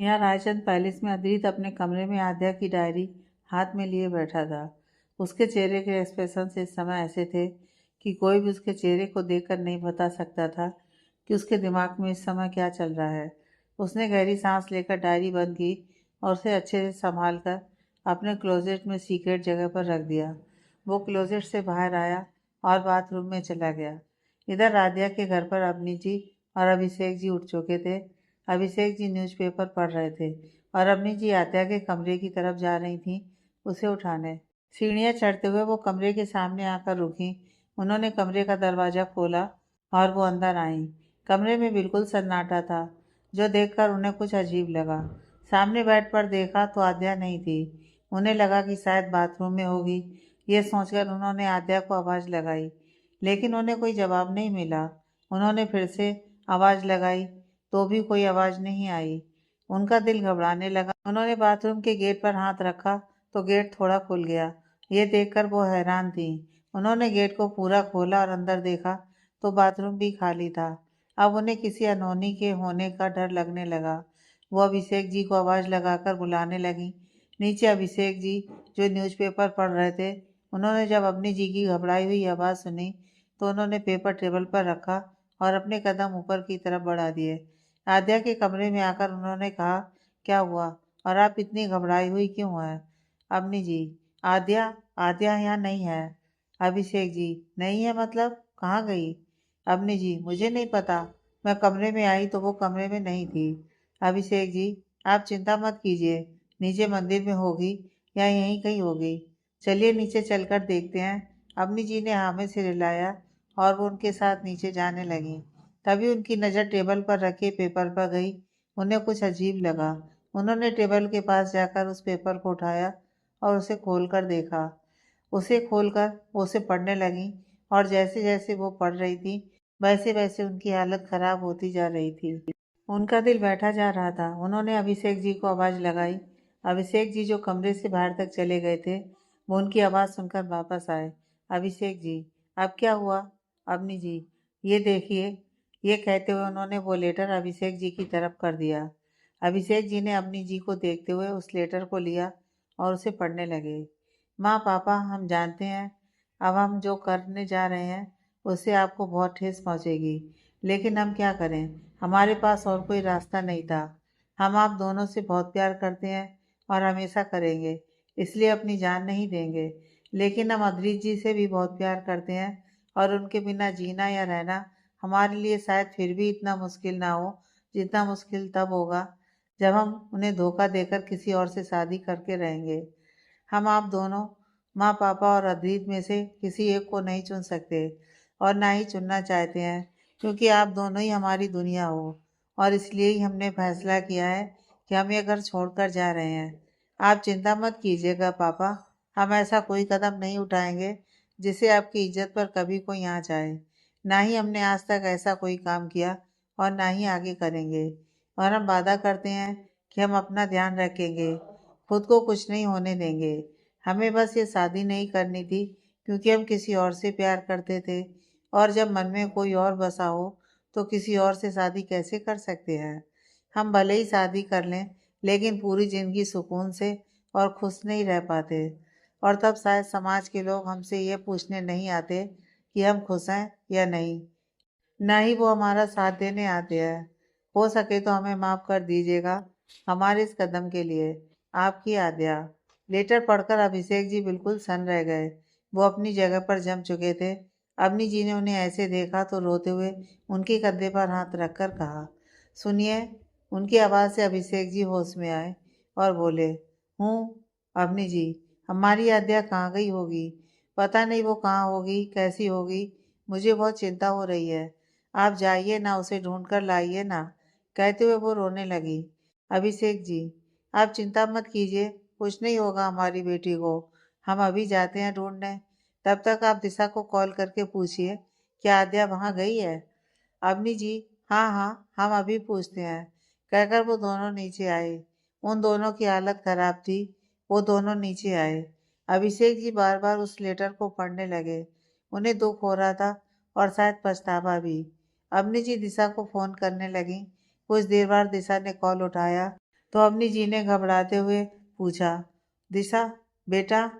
यहाँ रायचंद पैलेस में अद्रित अपने कमरे में आद्या की डायरी हाथ में लिए बैठा था। उसके चेहरे के एक्सप्रेशन इस समय ऐसे थे कि कोई भी उसके चेहरे को देखकर नहीं बता सकता था कि उसके दिमाग में इस समय क्या चल रहा है। उसने गहरी सांस लेकर डायरी बंद की और उसे अच्छे से संभाल कर अपने क्लोजेट में सीक्रेट जगह पर रख दिया। वो क्लोजेट से बाहर आया और बाथरूम में चला गया। इधर राधिया के घर पर अवनी जी और अभिषेक जी उठ चुके थे। अभिषेक जी न्यूज़पेपर पढ़ रहे थे और अवनी जी आद्या के कमरे की तरफ जा रही थीं उसे उठाने। सीढ़ियाँ चढ़ते हुए वो कमरे के सामने आकर रुकीं। उन्होंने कमरे का दरवाज़ा खोला और वो अंदर आईं। कमरे में बिल्कुल सन्नाटा था, जो देखकर उन्हें कुछ अजीब लगा। सामने बेड पर देखा तो आद्या नहीं थी। उन्हें लगा कि शायद बाथरूम में होगी। ये सोचकर उन्होंने आद्या को आवाज़ लगाई, लेकिन उन्हें कोई जवाब नहीं मिला। उन्होंने फिर से आवाज़ लगाई तो भी कोई आवाज़ नहीं आई। उनका दिल घबराने लगा। उन्होंने बाथरूम के गेट पर हाथ रखा तो गेट थोड़ा खुल गया। ये देखकर वो हैरान थी। उन्होंने गेट को पूरा खोला और अंदर देखा तो बाथरूम भी खाली था। अब उन्हें किसी अनहोनी के होने का डर लगने लगा। वो अभिषेक जी को आवाज़ लगाकर बुलाने लगी। नीचे अभिषेक जी, जो न्यूज़पेपर पढ़ रहे थे, उन्होंने जब अपनी जी की घबराई हुई आवाज़ सुनी तो उन्होंने पेपर टेबल पर रखा और अपने कदम ऊपर की तरफ बढ़ा दिए। आद्या के कमरे में आकर उन्होंने कहा, क्या हुआ और आप इतनी घबराई हुई क्यों हैं? अवनी जी, आद्या, आद्या यहाँ नहीं है। अभिषेक जी, नहीं है मतलब कहाँ गई? अवनी जी, मुझे नहीं पता। मैं कमरे में आई तो वो कमरे में नहीं थी। अभिषेक जी, आप चिंता मत कीजिए, नीचे मंदिर में होगी या यहीं कहीं होगी। चलिए नीचे चलकर देखते हैं। अवनी जी ने हाँ में सिर हिलाया और वो उनके साथ नीचे जाने लगी। तभी उनकी नज़र टेबल पर रखे पेपर पर गई। उन्हें कुछ अजीब लगा। उन्होंने टेबल के पास जाकर उस पेपर को उठाया और उसे खोलकर देखा। उसे खोलकर वो उसे पढ़ने लगी और जैसे जैसे वो पढ़ रही थी वैसे वैसे उनकी हालत खराब होती जा रही थी। उनका दिल बैठा जा रहा था। उन्होंने अभिषेक जी को आवाज़ लगाई। अभिषेक जी, जो कमरे से बाहर तक चले गए थे, वो उनकी आवाज़ सुनकर वापस आए। अभिषेक जी, अब क्या हुआ? अवनी जी, ये देखिए। ये कहते हुए उन्होंने वो लेटर अभिषेक जी की तरफ कर दिया। अभिषेक जी ने अवनी जी को देखते हुए उस लेटर को लिया और उसे पढ़ने लगे। माँ, पापा, हम जानते हैं अब हम जो करने जा रहे हैं उससे आपको बहुत ठेस पहुँचेगी, लेकिन हम क्या करें? हमारे पास और कोई रास्ता नहीं था। हम आप दोनों से बहुत प्यार करते हैं और हमेशा करेंगे, इसलिए अपनी जान नहीं देंगे। लेकिन हम अद्रित जी से भी बहुत प्यार करते हैं और उनके बिना जीना या रहना हमारे लिए शायद फिर भी इतना मुश्किल ना हो जितना मुश्किल तब होगा जब हम उन्हें धोखा देकर किसी और से शादी करके रहेंगे। हम आप दोनों, माँ, पापा और अद्रित में से किसी एक को नहीं चुन सकते और ना ही चुनना चाहते हैं, क्योंकि आप दोनों ही हमारी दुनिया हो और इसलिए ही हमने फैसला किया है कि हम ये घर छोड़कर जा रहे हैं। आप चिंता मत कीजिएगा पापा, हम ऐसा कोई कदम नहीं उठाएंगे जिससे आपकी इज्जत पर कभी कोई आँच आए। ना ही हमने आज तक ऐसा कोई काम किया और ना ही आगे करेंगे। और हम वादा करते हैं कि हम अपना ध्यान रखेंगे, खुद को कुछ नहीं होने देंगे। हमें बस ये शादी नहीं करनी थी क्योंकि हम किसी और से प्यार करते थे, और जब मन में कोई और बसा हो तो किसी और से शादी कैसे कर सकते हैं? हम भले ही शादी कर लें, लेकिन पूरी ज़िंदगी सुकून से और खुश नहीं रह पाते। और तब शायद समाज के लोग हमसे ये पूछने नहीं आते कि हम खुश हैं या नहीं, ना ही वो हमारा साथ देने आते हैं। हो सके तो हमें माफ़ कर दीजिएगा हमारे इस कदम के लिए। आपकी आद्या। लेटर पढ़कर अभिषेक जी बिल्कुल सन रह गए। वो अपनी जगह पर जम चुके थे। अवनी जी ने उन्हें ऐसे देखा तो रोते हुए उनके कंधे पर हाथ रखकर कहा, सुनिए। उनकी आवाज़ से अभिषेक जी होश में आए और बोले, हूँ अवनी जी, हमारी आद्या कहाँ गई होगी? पता नहीं वो कहाँ होगी, कैसी होगी। मुझे बहुत चिंता हो रही है। आप जाइए ना, उसे ढूंढ कर लाइए ना। कहते हुए वो रोने लगी। अभिषेक जी, आप चिंता मत कीजिए, कुछ नहीं होगा हमारी बेटी को। हम अभी जाते हैं ढूंढने। तब तक आप दिशा को कॉल करके पूछिए क्या आद्या वहाँ गई है? अवनी जी, हाँ हाँ, हम अभी पूछते हैं, कहकर वो दोनों नीचे आए। उन दोनों की हालत खराब थी। वो दोनों नीचे आए। अभिषेक जी बार बार उस लेटर को पढ़ने लगे। उन्हें दुख हो रहा था और शायद पछतावा भी। अवनी जी दिशा को फ़ोन करने लगी। कुछ देर बाद दिशा ने कॉल उठाया तो अवनी जी ने घबराते हुए पूछा, दिशा, बेटा,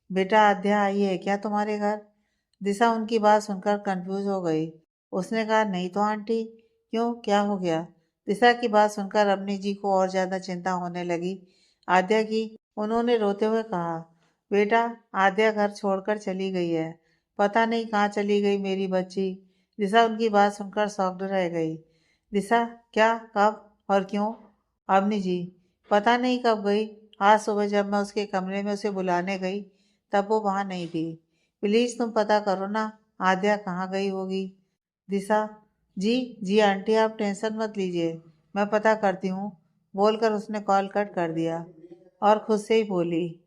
बेटा आद्या आई है क्या तुम्हारे घर? दिशा उनकी बात सुनकर कंफ्यूज हो गई। उसने कहा, नहीं तो आंटी, क्यों, क्या हो गया? दिशा की बात सुनकर अवनी जी को और ज्यादा चिंता होने लगी आद्या की। उन्होंने रोते हुए कहा, बेटा, आद्या घर छोड़कर चली गई है। पता नहीं कहाँ चली गई मेरी बच्ची। दिशा उनकी बात सुनकर शॉक्ड रह गई। दिशा, क्या, कब और क्यों? अवनी जी, पता नहीं कब गई। आज सुबह जब मैं उसके कमरे में उसे बुलाने गई तब वो वहां नहीं थी। प्लीज तुम पता करो ना, आद्या कहाँ गई होगी। दिशा, जी, जी आंटी, आप टेंशन मत लीजिए, मैं पता करती हूँ, बोलकर उसने कॉल कट कर दिया और खुद से ही बोली,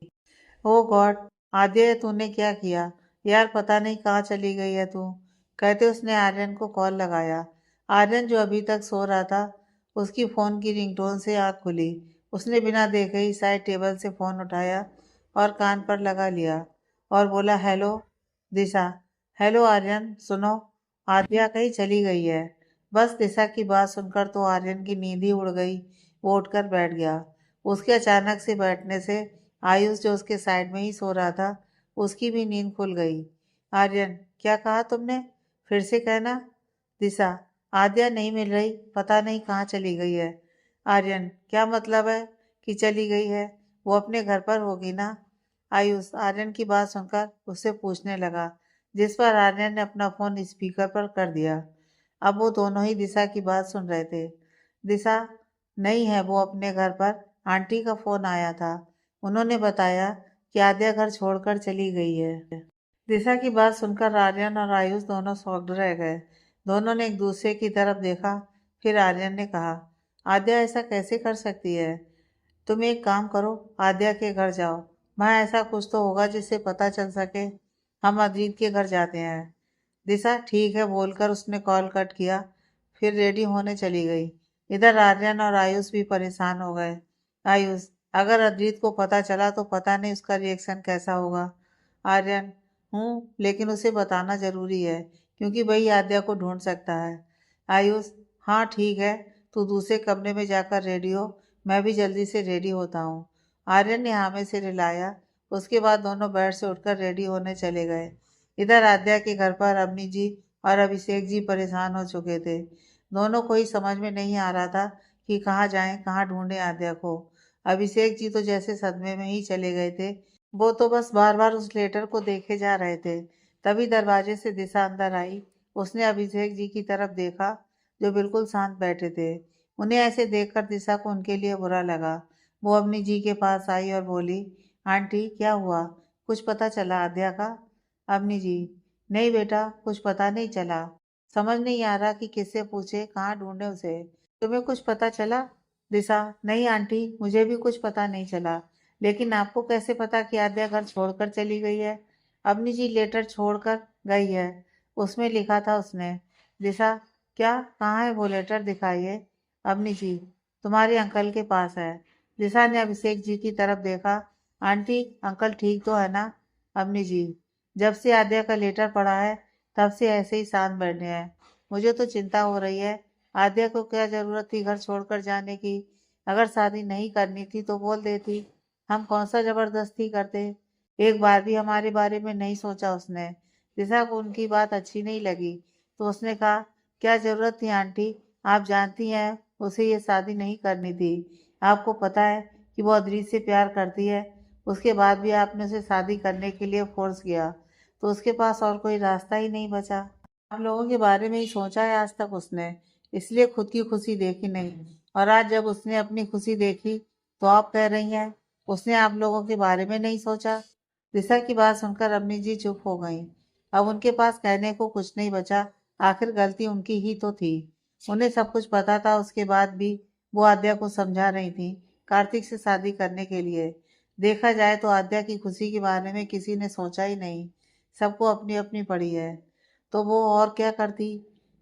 ओ गॉड, आद्या तूने क्या किया? यार पता नहीं कहाँ चली गई है तू। कहते उसने आर्यन को कॉल लगाया। आर्यन जो अभी तक सो रहा था, उसकी फोन की रिंगटोन से आँख खुली। उसने बिना देखे ही साइड टेबल से फोन उठाया और कान पर लगा लिया और बोला, हेलो दिशा। हेलो आर्यन, सुनो, आद्या कहीं चली गई है। बस दिशा की बात सुनकर तो आर्यन की नींद ही उड़ गई। वो उठकर बैठ गया। उसके अचानक से बैठने से आयुष जो उसके साइड में ही सो रहा था, उसकी भी नींद खुल गई। आर्यन, क्या कहा तुमने? फिर से कहना। दिशा, आद्या नहीं मिल रही, पता नहीं कहाँ चली गई है। आर्यन, क्या मतलब है कि चली गई है? वो अपने घर पर होगी ना? आयुष आर्यन की बात सुनकर उससे पूछने लगा, जिस पर आर्यन ने अपना फोन स्पीकर पर कर दिया। अब वो दोनों ही दिशा की बात सुन रहे थे। दिशा नहीं है वो अपने घर पर। आंटी का फोन आया था, उन्होंने बताया कि आद्या घर छोड़कर चली गई है। दिशा की बात सुनकर आर्यन और आयुष दोनों शॉक्ड रह गए। दोनों ने एक दूसरे की तरफ देखा। फिर आर्यन ने कहा, आद्या ऐसा कैसे कर सकती है? तुम एक काम करो, आद्या के घर जाओ। वहाँ ऐसा कुछ तो होगा जिससे पता चल सके। हम अजीत के घर जाते हैं। दिशा ठीक है बोलकर उसने कॉल कट किया, फिर रेडी होने चली गई। इधर आर्यन और आयुष भी परेशान हो गए। आयुष, अगर अजीत को पता चला तो पता नहीं उसका रिएक्शन कैसा होगा। आर्यन, लेकिन उसे बताना जरूरी है, क्योंकि वही आद्या को ढूंढ सकता है। आयुष, हाँ ठीक है, तू दूसरे कमरे में जाकर रेडी हो, मैं भी जल्दी से रेडी होता हूँ। आर्यन ने हाँ में सिर हिलाया। उसके बाद दोनों बेड से उठकर रेडी होने चले गए। इधर आद्या के घर पर अवनी जी और अभिषेक जी परेशान हो चुके थे। दोनों को ही समझ में नहीं आ रहा था कि कहाँ जाएं, कहाँ ढूंढें आद्या को। अभिषेक जी तो जैसे सदमे में ही चले गए थे। वो तो बस बार बार उस लेटर को देखे जा रहे थे। तभी दरवाजे से दिशा अंदर आई। उसने अभिषेक जी की तरफ देखा, जो बिल्कुल शांत बैठे थे। उन्हें ऐसे देखकर दिशा को उनके लिए बुरा लगा। वो अवनी जी के पास आई और बोली, आंटी क्या हुआ, कुछ पता चला आद्या का? अवनी जी, नहीं बेटा, कुछ पता नहीं चला। समझ नहीं आ रहा कि किससे पूछे, कहाँ ढूंढे उसे। तुम्हें कुछ पता चला? दिशा, नहीं आंटी, मुझे भी कुछ पता नहीं चला। लेकिन आपको कैसे पता कि आद्या घर छोड़कर चली गई है? अवनी जी, लेटर छोड़कर गई है, उसमें लिखा था उसने। दिशा, क्या, कहाँ है वो लेटर, दिखाइए। अवनी जी, तुम्हारे अंकल के पास है। दिशा ने अभिषेक जी की तरफ देखा। आंटी, अंकल ठीक तो है ना? अवनी जी, जब से आद्या का लेटर पढ़ा है तब से ऐसे ही शांत बैठे हैं। मुझे तो चिंता हो रही है। आद्या को क्या जरूरत थी घर छोड़कर जाने की? अगर शादी नहीं करनी थी तो बोल देती, हम कौन सा जबरदस्ती करते। एक बार भी हमारे बारे में नहीं सोचा उसने। दिशा को उनकी बात अच्छी नहीं लगी, तो उसने कहा, क्या जरूरत थी आंटी, आप जानती हैं उसे ये शादी नहीं करनी थी। आपको पता है कि वो अदरीत से प्यार करती है। उसके बाद भी आपने उसे शादी करने के लिए फोर्स किया, तो उसके पास और कोई रास्ता ही नहीं बचा। आप लोगों के बारे में ही सोचा है आज तक उसने, इसलिए खुद की खुशी देखी नहीं। और आज जब उसने अपनी खुशी देखी तो आप कह रही हैं उसने आप लोगों के बारे में नहीं सोचा। दिशा की बात सुनकर अम्मी जी चुप हो गईं। अब उनके पास कहने को कुछ नहीं बचा। आखिर गलती उनकी ही तो थी। उन्हें सब कुछ पता था, उसके बाद भी वो आद्या को समझा रही थी कार्तिक से शादी करने के लिए। देखा जाए तो आद्या की खुशी के बारे में किसी ने सोचा ही नहीं। सबको अपनी अपनी पड़ी है, तो वो और क्या करती।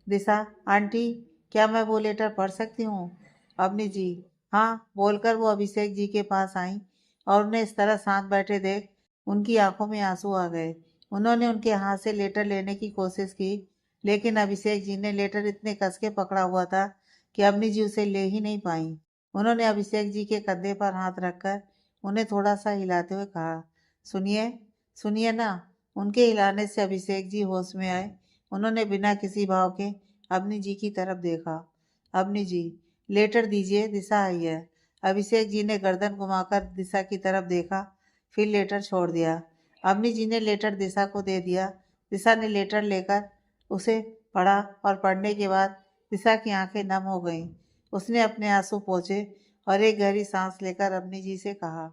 दिशा, आंटी, क्या मैं वो लेटर पढ़ सकती हूँ? अवनी जी, हाँ बोलकर वो अभिषेक जी के पास आई और उन्हें इस तरह शांत बैठे देख उनकी आंखों में आंसू आ गए। उन्होंने उनके हाथ से लेटर लेने की कोशिश की, लेकिन अभिषेक जी ने लेटर इतने कस के पकड़ा हुआ था कि अवनी जी उसे ले ही नहीं पाई। उन्होंने अभिषेक जी के कंधे पर हाथ रखकर उन्हें थोड़ा सा हिलाते हुए कहा, सुनिए, सुनिए ना। उनके हिलाने से अभिषेक जी होश में आए। उन्होंने बिना किसी भाव के अवनी जी की तरफ देखा। अवनी जी, लेटर दीजिए, दिशा आई है। अभिषेक जी ने गर्दन घुमाकर दिशा की तरफ देखा, फिर लेटर छोड़ दिया। अवनी जी ने लेटर दिशा को दे दिया। दिशा ने लेटर लेकर उसे पढ़ा और पढ़ने के बाद दिशा की आंखें नम हो गईं। उसने अपने आंसू पोंछे और एक गहरी सांस लेकर अवनी जी से कहा,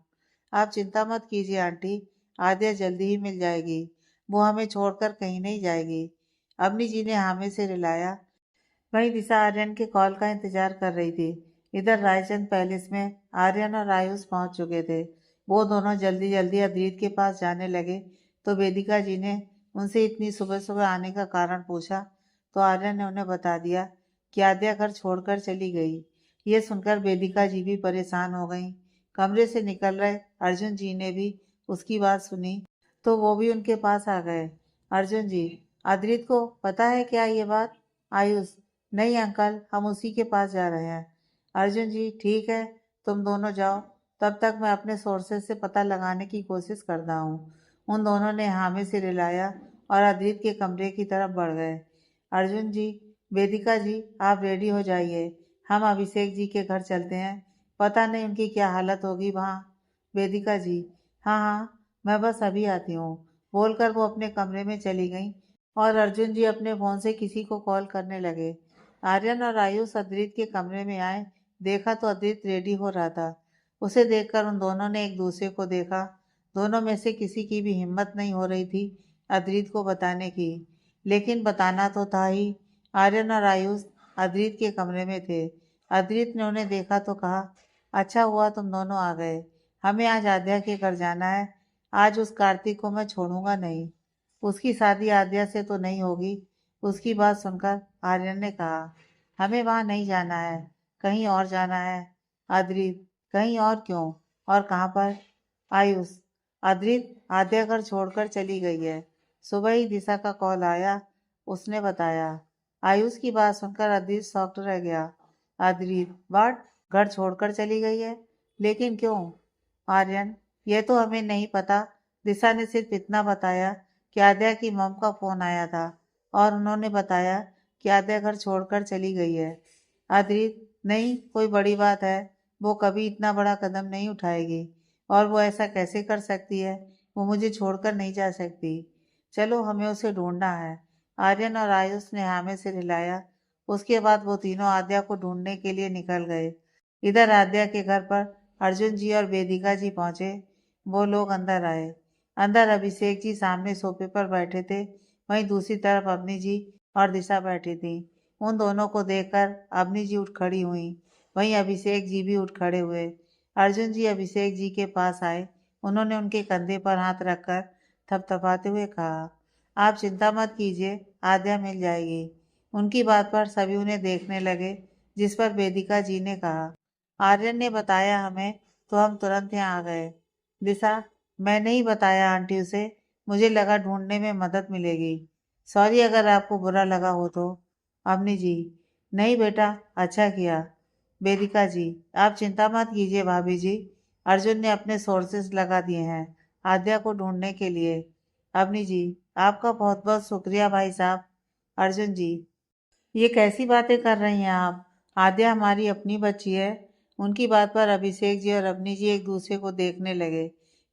आप चिंता मत कीजिए आंटी, आद्या जल्दी ही मिल जाएगी। वो हमें छोड़कर कहीं नहीं जाएगी। अवनी जी ने हामी से रिलाया। वहीं दिशा आर्यन के कॉल का इंतजार कर रही थी। इधर रायचंद पैलेस में आर्यन और आयुष पहुंच चुके थे। वो दोनों जल्दी जल्दी अद्रीत के पास जाने लगे तो वेदिका जी ने उनसे इतनी सुबह सुबह आने का कारण पूछा तो आर्यन ने उन्हें बता दिया कि आद्या घर छोड़कर चली गई। ये सुनकर वेदिका जी भी परेशान हो गईं। कमरे से निकल रहे अर्जुन जी ने भी उसकी बात सुनी तो वो भी उनके पास आ गए। अर्जुन जी, अद्रीत को पता है क्या ये बात? आयुष, नहीं अंकल, हम उसी के पास जा रहे हैं। अर्जुन जी, ठीक है, तुम दोनों जाओ, तब तक मैं अपने सोर्सेज से पता लगाने की कोशिश करता हूँ। उन दोनों ने हामी से रिलाया और अद्रीत के कमरे की तरफ बढ़ गए। अर्जुन जी, वेदिका जी, आप रेडी हो जाइए, हम अभिषेक जी के घर चलते हैं। पता नहीं उनकी क्या हालत होगी वहाँ। वेदिका जी, हाँ हाँ, मैं बस अभी आती हूँ, बोलकर वो अपने कमरे में चली गई और अर्जुन जी अपने फ़ोन से किसी को कॉल करने लगे। आर्यन और आयुष अद्रित के कमरे में आए। देखा तो अद्रित रेडी हो रहा था। उसे देखकर उन दोनों ने एक दूसरे को देखा। दोनों में से किसी की भी हिम्मत नहीं हो रही थी अद्रित को बताने की, लेकिन बताना तो था ही। आर्यन और आयुष अद्रित के कमरे में थे। अद्रित ने उन्हें देखा तो कहा, अच्छा हुआ तुम दोनों आ गए। हमें आज आद्या के घर जाना है। आज उस कार्तिक को मैं छोड़ूंगा नहीं। उसकी शादी आद्या से तो नहीं होगी। उसकी बात सुनकर आर्यन ने कहा, हमें वहां नहीं जाना है, कहीं और जाना है। अद्रित, कहीं और क्यों? और कहाँ पर? आयुष, अद्रित आद्या घर छोड़कर चली गई है। सुबह ही दिशा का कॉल आया, उसने बताया। आयुष की बात सुनकर अद्रित शॉक्ड रह गया। अद्रित, वाट, घर छोड़कर चली गई है? लेकिन क्यों? आर्यन, ये तो हमें नहीं पता। दिशा ने सिर्फ इतना बताया कि आद्या की मॉम का फोन आया था और उन्होंने बताया कि आद्या घर छोड़कर चली गई है। अद्रित, नहीं, कोई बड़ी बात है। वो कभी इतना बड़ा कदम नहीं उठाएगी और वो ऐसा कैसे कर सकती है? वो मुझे छोड़कर नहीं जा सकती। चलो, हमें उसे ढूंढना है। आर्यन और आयुष ने हामी से रिलाया। उसके बाद वो तीनों आद्या को ढूंढने के लिए निकल गए। इधर आद्या के घर पर अर्जुन जी और वेदिका जी पहुंचे। वो लोग अंदर आए। अंदर अभिषेक जी सामने सोफे पर बैठे थे। वहीं दूसरी तरफ अवनी जी और दिशा बैठी थी। उन दोनों को देखकर अवनी जी उठ खड़ी हुई। वहीं अभिषेक जी भी उठ खड़े हुए। अर्जुन जी अभिषेक जी के पास आए। उन्होंने उनके कंधे पर हाथ रखकर थपथपाते हुए कहा, आप चिंता मत कीजिए, आद्या मिल जाएगी। उनकी बात पर सभी उन्हें देखने लगे, जिस पर वेदिका जी ने कहा, आर्यन ने बताया हमें तो हम तुरंत यहाँ आ गए। दिशा, मैंने ही बताया आंटी उसे, मुझे लगा ढूंढने में मदद मिलेगी। सॉरी अगर आपको बुरा लगा हो तो। अवनी जी, नहीं बेटा, अच्छा किया। वेदिका जी, आप चिंता मत कीजिए भाभी जी, अर्जुन ने अपने सोर्सेस लगा दिए हैं आद्या को ढूंढने के लिए। अवनी जी, आपका बहुत बहुत शुक्रिया भाई साहब। अर्जुन जी, ये कैसी बातें कर रही हैं आप? आद्या हमारी अपनी बच्ची है। उनकी बात पर अभिषेक जी और अवनी जी एक दूसरे को देखने लगे,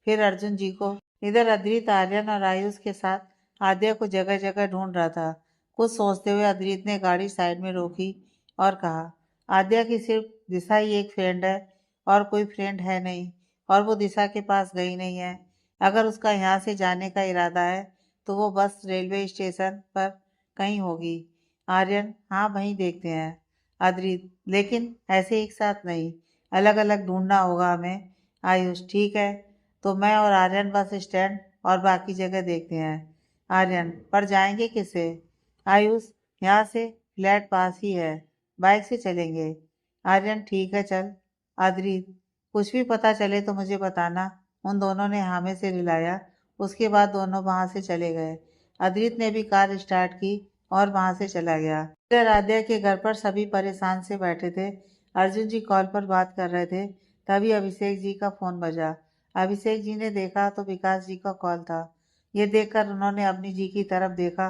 फिर अर्जुन जी को। इधर अद्रित आर्यन और आयुष के साथ आद्या को जगह जगह ढूंढ रहा था। कुछ सोचते हुए अद्रित ने गाड़ी साइड में रोकी और कहा, आद्या की सिर्फ दिशा ही एक फ्रेंड है और कोई फ्रेंड है नहीं, और वो दिशा के पास गई नहीं है। अगर उसका यहाँ से जाने का इरादा है तो वो बस रेलवे स्टेशन पर कहीं होगी। आर्यन, हाँ वहीं देखते हैं। अद्रित, लेकिन ऐसे एक साथ नहीं, अलग अलग ढूंढना होगा हमें। आयुष, ठीक है, तो मैं और आर्यन बस स्टैंड और बाकी जगह देखते हैं। आर्यन, पर जाएंगे किससे? आयुष, यहाँ से फ्लैट पास ही है, बाइक से चलेंगे। आर्यन, ठीक है, चल। अद्रित, कुछ भी पता चले तो मुझे बताना। उन दोनों ने हामी से रिलाया। उसके बाद दोनों वहां से चले गए। अद्रित ने भी कार स्टार्ट की और वहां से चला गया। इधर आद्या के घर पर सभी परेशान से बैठे थे। अर्जुन जी कॉल पर बात कर रहे थे, तभी अभिषेक जी का फोन बजा। अभिषेक जी ने देखा तो विकास जी का कॉल था। ये देखकर उन्होंने अपनी जी की तरफ देखा,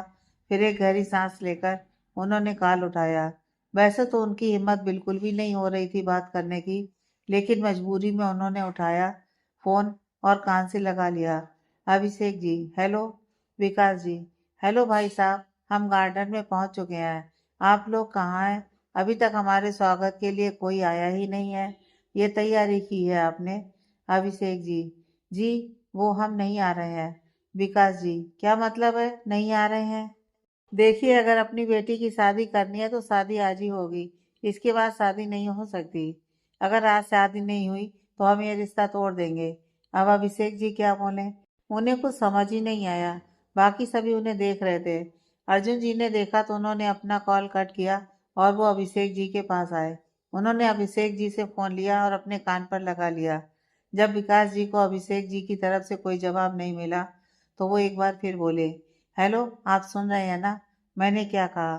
फिर एक गहरी सांस लेकर उन्होंने कॉल उठाया। वैसे तो उनकी हिम्मत बिल्कुल भी नहीं हो रही थी बात करने की, लेकिन मजबूरी में उन्होंने उठाया फोन और कान से लगा लिया। अभिषेक जी, हेलो। विकास जी, हेलो भाई साहब, हम गार्डन में पहुंच चुके हैं। आप लोग कहाँ हैं? अभी तक हमारे स्वागत के लिए कोई आया ही नहीं है। ये तैयारी की है आपने? अभिषेक जी, जी वो हम नहीं आ रहे हैं। विकास जी, क्या मतलब है नहीं आ रहे हैं? देखिए, अगर अपनी बेटी की शादी करनी है तो शादी आज ही होगी। इसके बाद शादी नहीं हो सकती। अगर आज शादी नहीं हुई तो हम ये रिश्ता तोड़ देंगे। अब अभिषेक जी क्या बोले? उन्हें कुछ समझ ही नहीं आया। बाकी सभी उन्हें देख रहे थे। अर्जुन जी ने देखा तो उन्होंने अपना कॉल कट किया और वो अभिषेक जी के पास आए। उन्होंने अभिषेक जी से फोन लिया और अपने कान पर लगा लिया। जब विकास जी को अभिषेक जी की तरफ से कोई जवाब नहीं मिला तो वो एक बार फिर बोले, हेलो, आप सुन रहे हैं ना? मैंने क्या कहा?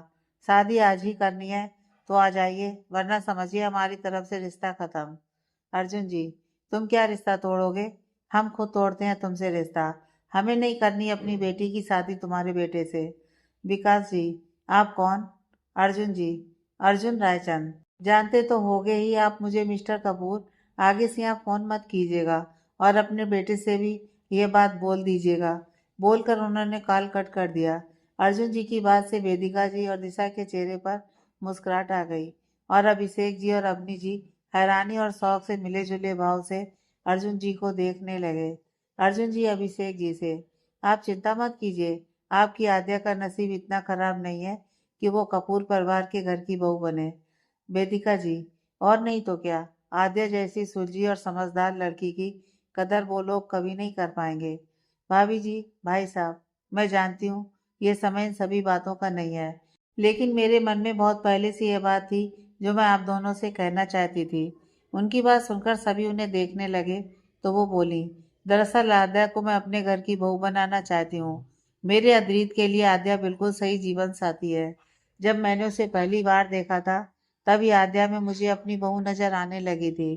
शादी आज ही करनी है तो आ जाइए, वरना समझिए हमारी तरफ से रिश्ता खत्म। अर्जुन जी, तुम क्या रिश्ता तोड़ोगे? हम खुद तोड़ते हैं तुमसे रिश्ता। हमें नहीं करनी अपनी बेटी की शादी तुम्हारे बेटे से। विकास जी, आप कौन? अर्जुन जी, अर्जुन रायचंद। जानते तो होगे ही आप मुझे मिस्टर कपूर। आगे से आप फोन मत कीजिएगा और अपने बेटे से भी ये बात बोल दीजिएगा। बोलकर उन्होंने कॉल कट कर दिया। अर्जुन जी की बात से वेदिका जी और दिशा के चेहरे पर मुस्कुराहट आ गई और अभिषेक जी और अवनी जी हैरानी और शौक से मिले जुले भाव से अर्जुन जी को देखने लगे। अर्जुन जी अभिषेक जी से, आप चिंता मत कीजिए, आपकी आद्या का नसीब इतना खराब नहीं है कि वो कपूर परिवार के घर की बहू बने। वेदिका जी, और नहीं तो क्या, आद्या जैसी सुलझी और समझदार लड़की की कदर वो लोग कभी नहीं कर पाएंगे। भाभी जी, भाई साहब, मैं जानती हूँ ये समय इन सभी बातों का नहीं है, लेकिन मेरे मन में बहुत पहले से ये बात थी जो मैं आप दोनों से कहना चाहती थी। उनकी बात सुनकर सभी उन्हें देखने लगे तो वो बोली, दरअसल आद्या को मैं अपने घर की बहू बनाना चाहती हूँ। मेरे अद्रीत के लिए आद्या बिल्कुल सही जीवन साथी है। जब मैंने उसे पहली बार देखा था तभी आद्या में मुझे अपनी बहू नजर आने लगी थी।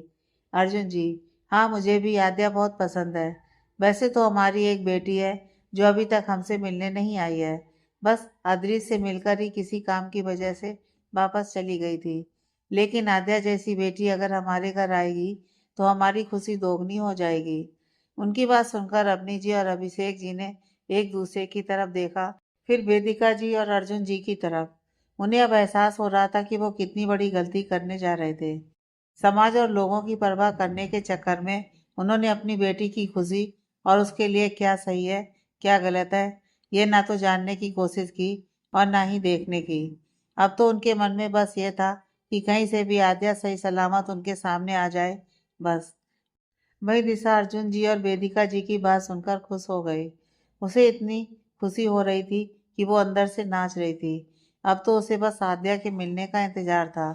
अर्जुन जी, हाँ मुझे भी आद्या बहुत पसंद है। वैसे तो हमारी एक बेटी है जो अभी तक हमसे मिलने नहीं आई है, बस अदरीत से मिलकर ही किसी काम की वजह से वापस चली गई थी। लेकिन आद्या जैसी बेटी अगर हमारे घर आएगी तो हमारी खुशी दोगुनी हो जाएगी। उनकी बात सुनकर अवनी जी और अभिषेक जी ने एक दूसरे की तरफ देखा, फिर वेदिका जी और अर्जुन जी की तरफ। उन्हें अब एहसास हो रहा था कि वो कितनी बड़ी गलती करने जा रहे थे। समाज और लोगों की परवाह करने के चक्कर में उन्होंने अपनी बेटी की खुशी और उसके लिए क्या सही है क्या गलत है ये ना तो जानने की कोशिश की और ना ही देखने की। अब तो उनके मन में बस ये था कि कहीं से भी आद्या सही सलामत उनके सामने आ जाए, बस। वही दिशा अर्जुन जी और वेदिका जी की बात सुनकर खुश हो गई। उसे इतनी खुशी हो रही थी कि वो अंदर से नाच रही थी। अब तो उसे बस आद्या के मिलने का इंतजार था।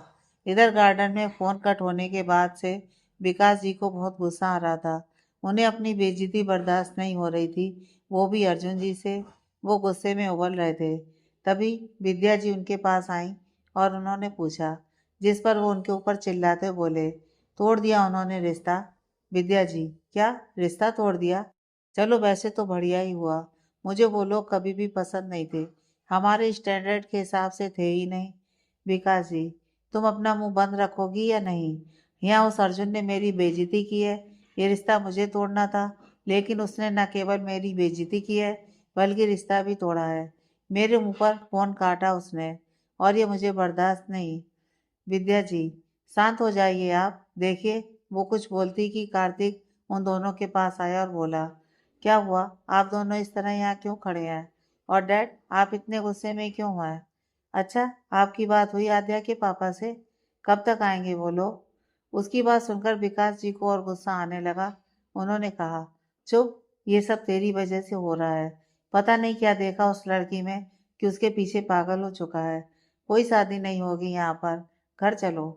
इधर गार्डन में फोन कट होने के बाद से विकास जी को बहुत गुस्सा आ रहा था। उन्हें अपनी बेइज्जती बर्दाश्त नहीं हो रही थी, वो भी अर्जुन जी से। वो गुस्से में उबल रहे थे। तभी विद्या जी उनके पास आई और उन्होंने पूछा, जिस पर वो उनके ऊपर चिल्लाते बोले, तोड़ दिया उन्होंने रिश्ता? विद्या जी, क्या रिश्ता तोड़ दिया? चलो वैसे तो बढ़िया ही हुआ। मुझे वो लोग कभी भी पसंद नहीं थे, हमारे स्टैंडर्ड के हिसाब से थे ही नहीं। विकास जी, तुम अपना मुंह बंद रखोगी या नहीं? यहाँ उस अर्जुन ने मेरी बेइज्जती की है। ये रिश्ता मुझे तोड़ना था, लेकिन उसने न केवल मेरी बेइज्जती की है बल्कि रिश्ता भी तोड़ा है। मेरे मुंह पर फोन काटा उसने और ये मुझे बर्दाश्त नहीं। विद्या जी, शांत हो जाइए आप। देखिए, वो कुछ बोलती कि कार्तिक उन दोनों के पास आया और बोला, क्या हुआ, आप दोनों इस तरह यहाँ क्यों खड़े हैं? और डैड, आप इतने गुस्से में क्यों हैं? अच्छा, आपकी बात हुई आद्या के पापा से? कब तक आएंगे वो लोग? उसकी बात सुनकर विकास जी को और गुस्सा आने लगा। उन्होंने कहा, चुप, ये सब तेरी वजह से हो रहा है। पता नहीं क्या देखा उस लड़की में कि उसके पीछे पागल हो चुका है। कोई शादी नहीं होगी यहाँ पर, घर चलो।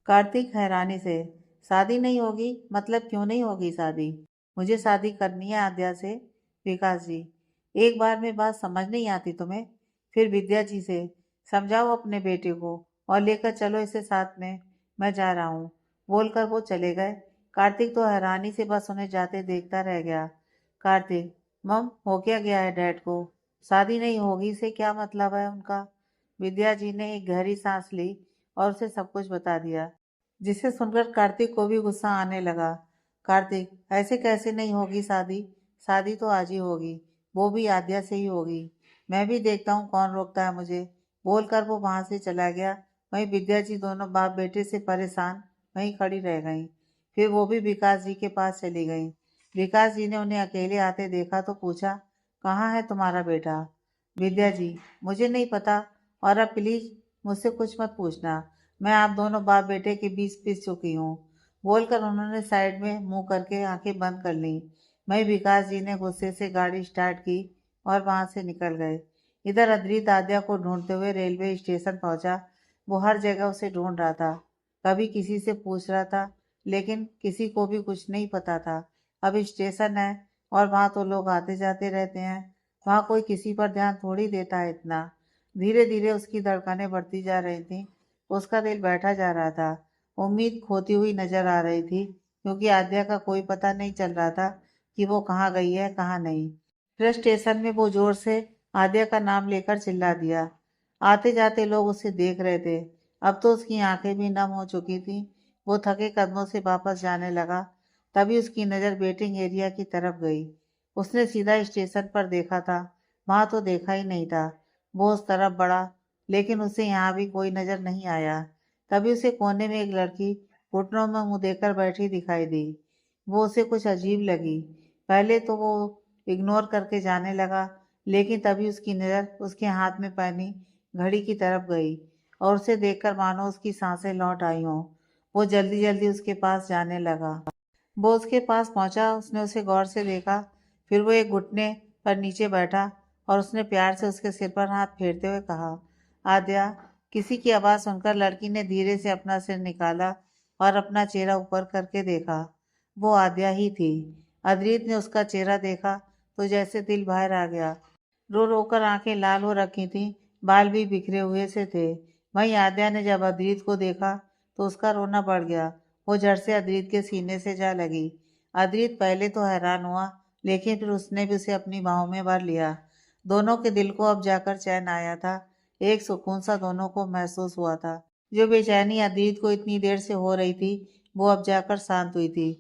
कार्तिक हैरानी से, शादी नहीं होगी मतलब क्यों नहीं होगी शादी? मुझे शादी करनी है आद्या से। विकास जी, एक बार में बात समझ नहीं आती तुम्हें? फिर विद्या जी से, समझाओ अपने बेटे को, और लेकर चलो इसे साथ में, मैं जा रहा हूँ, बोलकर वो चले गए। कार्तिक तो हैरानी से बस उन्हें जाते देखता रह गया। कार्तिक, मम हो क्या गया है डैड को? शादी नहीं होगी से क्या मतलब है उनका? विद्या जी ने एक गहरी सांस ली और उसे सब कुछ बता दिया, जिसे सुनकर कार्तिक को भी गुस्सा आने लगा। कार्तिक, ऐसे कैसे नहीं होगी शादी? शादी तो आज ही होगी, वो भी आद्या से ही होगी। मैं भी देखता हूँ कौन रोकता है मुझे, बोलकर वो वहां से चला गया। वहीं विद्या जी दोनों बाप बेटे से परेशान वहीं खड़ी रह गईं। फिर वो भी विकास जी के पास चली गईं। विकास जी ने उन्हें अकेले आते देखा तो पूछा, कहाँ है तुम्हारा बेटा? विद्या जी, मुझे नहीं पता, और अब प्लीज मुझसे कुछ मत पूछना, मैं आप दोनों बाप बेटे के बीच पिस चुकी हूँ, बोलकर उन्होंने साइड में मुंह करके आंखें बंद कर लीं। वहीं विकास जी ने गुस्से से गाड़ी स्टार्ट की और वहां से निकल गए। इधर अद्रित आद्या को ढूंढते हुए रेलवे स्टेशन पहुंचा। वो हर जगह उसे ढूंढ रहा था, कभी किसी से पूछ रहा था, लेकिन किसी को भी कुछ नहीं पता था। अब स्टेशन है और वहां तो लोग आते जाते रहते हैं, वहां कोई किसी पर ध्यान थोड़ी देता है इतना। धीरे धीरे उसकी धड़कनें बढ़ती जा रही थीं, उसका दिल बैठा जा रहा था, उम्मीद खोती हुई नजर आ रही थी, क्योंकि आद्या का कोई पता नहीं चल रहा था कि वो कहाँ गई है कहाँ नहीं। फिर स्टेशन में वो जोर से आद्या का नाम लेकर चिल्ला दिया। आते जाते लोग उसे देख रहे थे। अब तो उसकी आंखें भी नम हो चुकी थीं। वो थके कदमों से वापस जाने लगा। तभी उसकी नज़र वेटिंग एरिया की तरफ गई। उसने सीधा स्टेशन पर देखा था, वहां तो देखा ही नहीं था। वो उस तरफ बढ़ा, लेकिन उसे यहाँ भी कोई नजर नहीं आया। तभी उसे कोने में एक लड़की घुटनों में मुंह देकर बैठी दिखाई दी। वो उसे कुछ अजीब लगी। पहले तो वो इग्नोर करके जाने लगा, लेकिन तभी उसकी नज़र उसके हाथ में पहनी घड़ी की तरफ गई और उसे देखकर मानो उसकी सांसें लौट आई हों। वो जल्दी जल्दी उसके पास जाने लगा। वो उसके पास पहुंचा, उसने उसे गौर से देखा। फिर वो एक घुटने पर नीचे बैठा और उसने प्यार से उसके सिर पर हाथ फेरते हुए कहा, आद्या। किसी की आवाज़ सुनकर लड़की ने धीरे से अपना सिर निकाला और अपना चेहरा ऊपर करके देखा। वो आद्या ही थी। अद्रित ने उसका चेहरा देखा तो जैसे दिल बाहर आ गया। रो रो कर आंखें लाल हो रखी थीं, बाल भी बिखरे हुए से थे। वहीं आद्या ने जब अद्रित को देखा तो उसका रोना बढ़ गया। वो झट से अद्रित के सीने से जा लगी। अद्रित पहले तो हैरान हुआ, लेकिन फिर उसने भी उसे अपनी बाहों में भर लिया। दोनों के दिल को अब जाकर चैन आया था। एक सुकून सा दोनों को महसूस हुआ था। जो बेचैनी अद्रित को इतनी देर से हो रही थी, वो अब जाकर शांत हुई थी।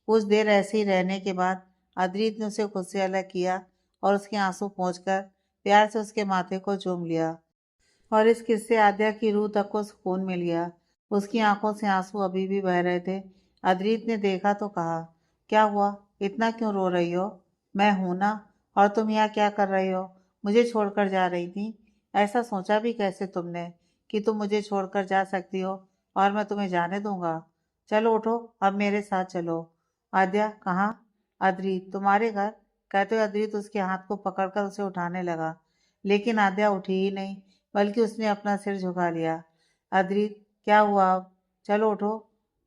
कुछ देर ऐसे ही रहने के बाद अद्रित ने उसे खुद से अलग किया और उसके आंसू पोंछकर प्यार से उसके माथे को चूम लिया। और इस किस्से आद्या की रूह तक को सुकून मिल गया। उसकी आंखों से आंसू अभी भी बह रहे थे। अद्रित ने देखा तो कहा, क्या हुआ, इतना क्यों रो रही हो? मैं हूं ना, और तुम यहाँ क्या कर रही हो? मुझे छोड़कर जा रही थी? ऐसा सोचा भी कैसे तुमने कि तुम मुझे छोड़कर जा सकती हो और मैं तुम्हें जाने दूंगा? चलो उठो, अब मेरे साथ चलो। आद्या, कहाँ? अद्रित, तुम्हारे घर, कहते हुए अद्रित उसके हाथ को पकड़कर उसे उठाने लगा, लेकिन आद्या उठी ही नहीं, बल्कि उसने अपना सिर झुका लिया। अद्रित, क्या हुआ अब? चलो उठो।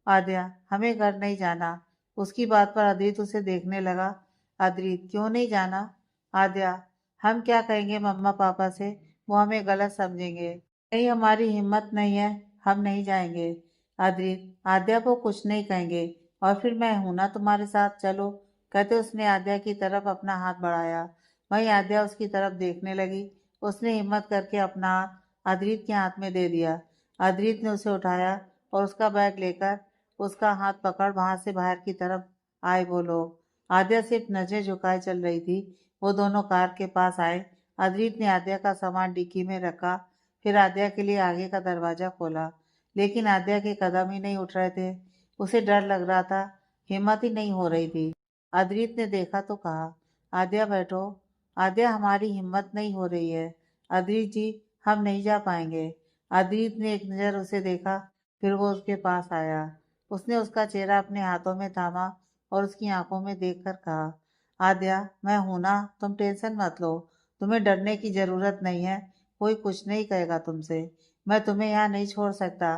आद्या, हमें घर नहीं जाना। उसकी बात पर अद्रित उसे देखने लगा। अद्रित, क्यों नहीं जाना? आद्या, हम क्या कहेंगे मम्मा पापा से, वो हमें गलत समझेंगे। नहीं, हमारी हिम्मत नहीं है, हम नहीं जाएंगे। अद्रित, आद्या को कुछ नहीं कहेंगे, और फिर मैं हूं ना तुम्हारे साथ, चलो, कहते उसने आद्या की तरफ अपना हाथ बढ़ाया। वहीं आद्या उसकी तरफ देखने लगी। उसने हिम्मत करके अपना हाथ अद्रित के हाथ में दे दिया। अद्रित ने उसे उठाया और उसका बैग लेकर उसका हाथ पकड़ वहां से बाहर की तरफ आए वो लोग। आद्या सिर्फ नजरें झुकाए चल रही थी। वो दोनों कार के पास आए। अद्रित ने आद्या का सामान डिक्की में रखा, फिर आद्या के लिए आगे का दरवाजा खोला, लेकिन आद्या के कदम ही नहीं उठ रहे थे। उसे डर लग रहा था, हिम्मत ही नहीं हो रही थी। अद्रित ने देखा तो कहा, आद्या बैठो। आद्या, हमारी हिम्मत नहीं हो रही है। अद्रित जी, हम नहीं जा पाएंगे। अद्रित ने एक नज़र उसे देखा, फिर वो उसके पास आया। उसने उसका चेहरा अपने हाथों में थामा और उसकी आंखों में देखकर कहा, आद्या, मैं हूं ना, तुम टेंशन मत लो। तुम्हें डरने की जरूरत नहीं है, कोई कुछ नहीं कहेगा तुमसे। मैं तुम्हें यहाँ नहीं छोड़ सकता।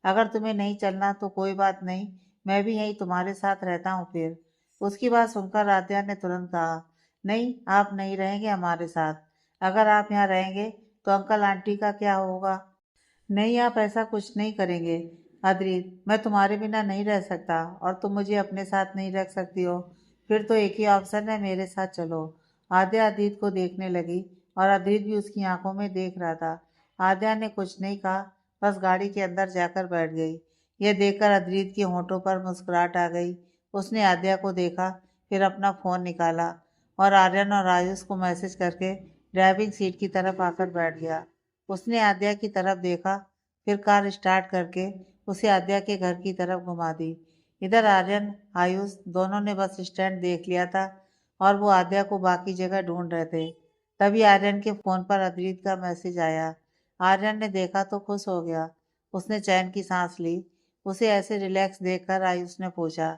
अगर तुम्हें नहीं चलना तो कोई बात नहीं, मैं भी यहीं तुम्हारे साथ रहता हूँ फिर। उसकी बात सुनकर आद्या ने तुरंत कहा, नहीं, आप नहीं रहेंगे हमारे साथ। अगर आप यहाँ रहेंगे तो अंकल आंटी का क्या होगा? नहीं, आप ऐसा कुछ नहीं करेंगे। अद्रित, मैं तुम्हारे बिना नहीं रह सकता और तुम मुझे अपने साथ नहीं रख सकती हो। फिर तो एक ही ऑप्शन है, मेरे साथ चलो। आद्या अद्रित को देखने लगी और अद्रित भी उसकी आंखों में देख रहा था। आद्या ने कुछ नहीं कहा, बस गाड़ी के अंदर जाकर बैठ गई। यह देखकर अद्रित के होंठों पर मुस्कुराहट आ गई। उसने आद्या को देखा, फिर अपना फ़ोन निकाला और आर्यन और आयुष को मैसेज करके ड्राइविंग सीट की तरफ आकर बैठ गया। उसने आद्या की तरफ देखा, फिर कार स्टार्ट करके उसे आद्या के घर की तरफ घुमा दी। इधर आर्यन आयुष दोनों ने बस स्टैंड देख लिया था और वो आद्या को बाकी जगह ढूंढ रहे थे। तभी आर्यन के फ़ोन पर अद्रित का मैसेज आया। आर्यन ने देखा तो खुश हो गया। उसने चैन की सांस ली। उसे ऐसे रिलैक्स देखकर आयुष ने पूछा,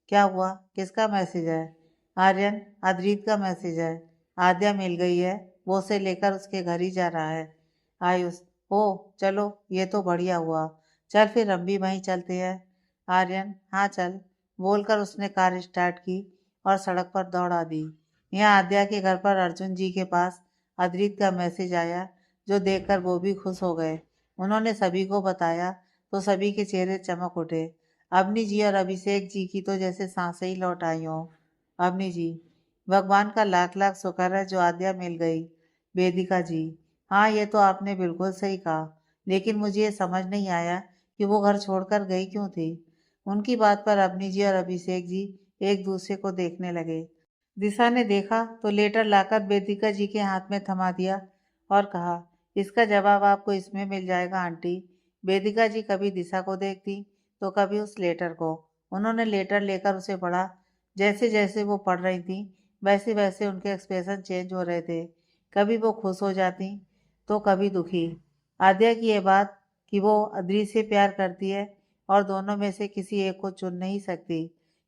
क्या हुआ, किसका मैसेज है? आर्यन, अद्रित का मैसेज है। आद्या मिल गई है, वो उसे लेकर उसके घर ही जा रहा है। आयुष, ओ चलो, ये तो बढ़िया हुआ। चल फिर हम भी वहीं चलते हैं। आर्यन, हाँ चल, बोलकर उसने कार स्टार्ट की और सड़क पर दौड़ा दी। यहाँ आद्या के घर पर अर्जुन जी के पास अद्रित का मैसेज आया, जो देखकर वो भी खुश हो गए। उन्होंने सभी को बताया तो सभी के चेहरे चमक उठे। अवनी जी और अभिषेक जी की तो जैसे सांसें ही लौट आई हों। अवनी जी, भगवान का लाख लाख शुक्र है जो आद्या मिल गई। वेदिका जी, हाँ ये तो आपने बिल्कुल सही कहा, लेकिन मुझे ये समझ नहीं आया कि वो घर छोड़कर गई क्यों थी। उनकी बात पर अवनी जी और अभिषेक जी एक दूसरे को देखने लगे। दिशा ने देखा तो लेटर लाकर वेदिका जी के हाथ में थमा दिया और कहा, इसका जवाब आपको इसमें मिल जाएगा आंटी। वेदिका जी कभी दिशा को देखती तो कभी उस लेटर को। उन्होंने लेटर लेकर उसे पढ़ा। जैसे जैसे वो पढ़ रही थी वैसे वैसे उनके एक्सप्रेशन चेंज हो रहे थे। कभी वो खुश हो जाती तो कभी दुखी। आद्या की ये बात कि वो अदृश्य से प्यार करती है और दोनों में से किसी एक को चुन नहीं सकती,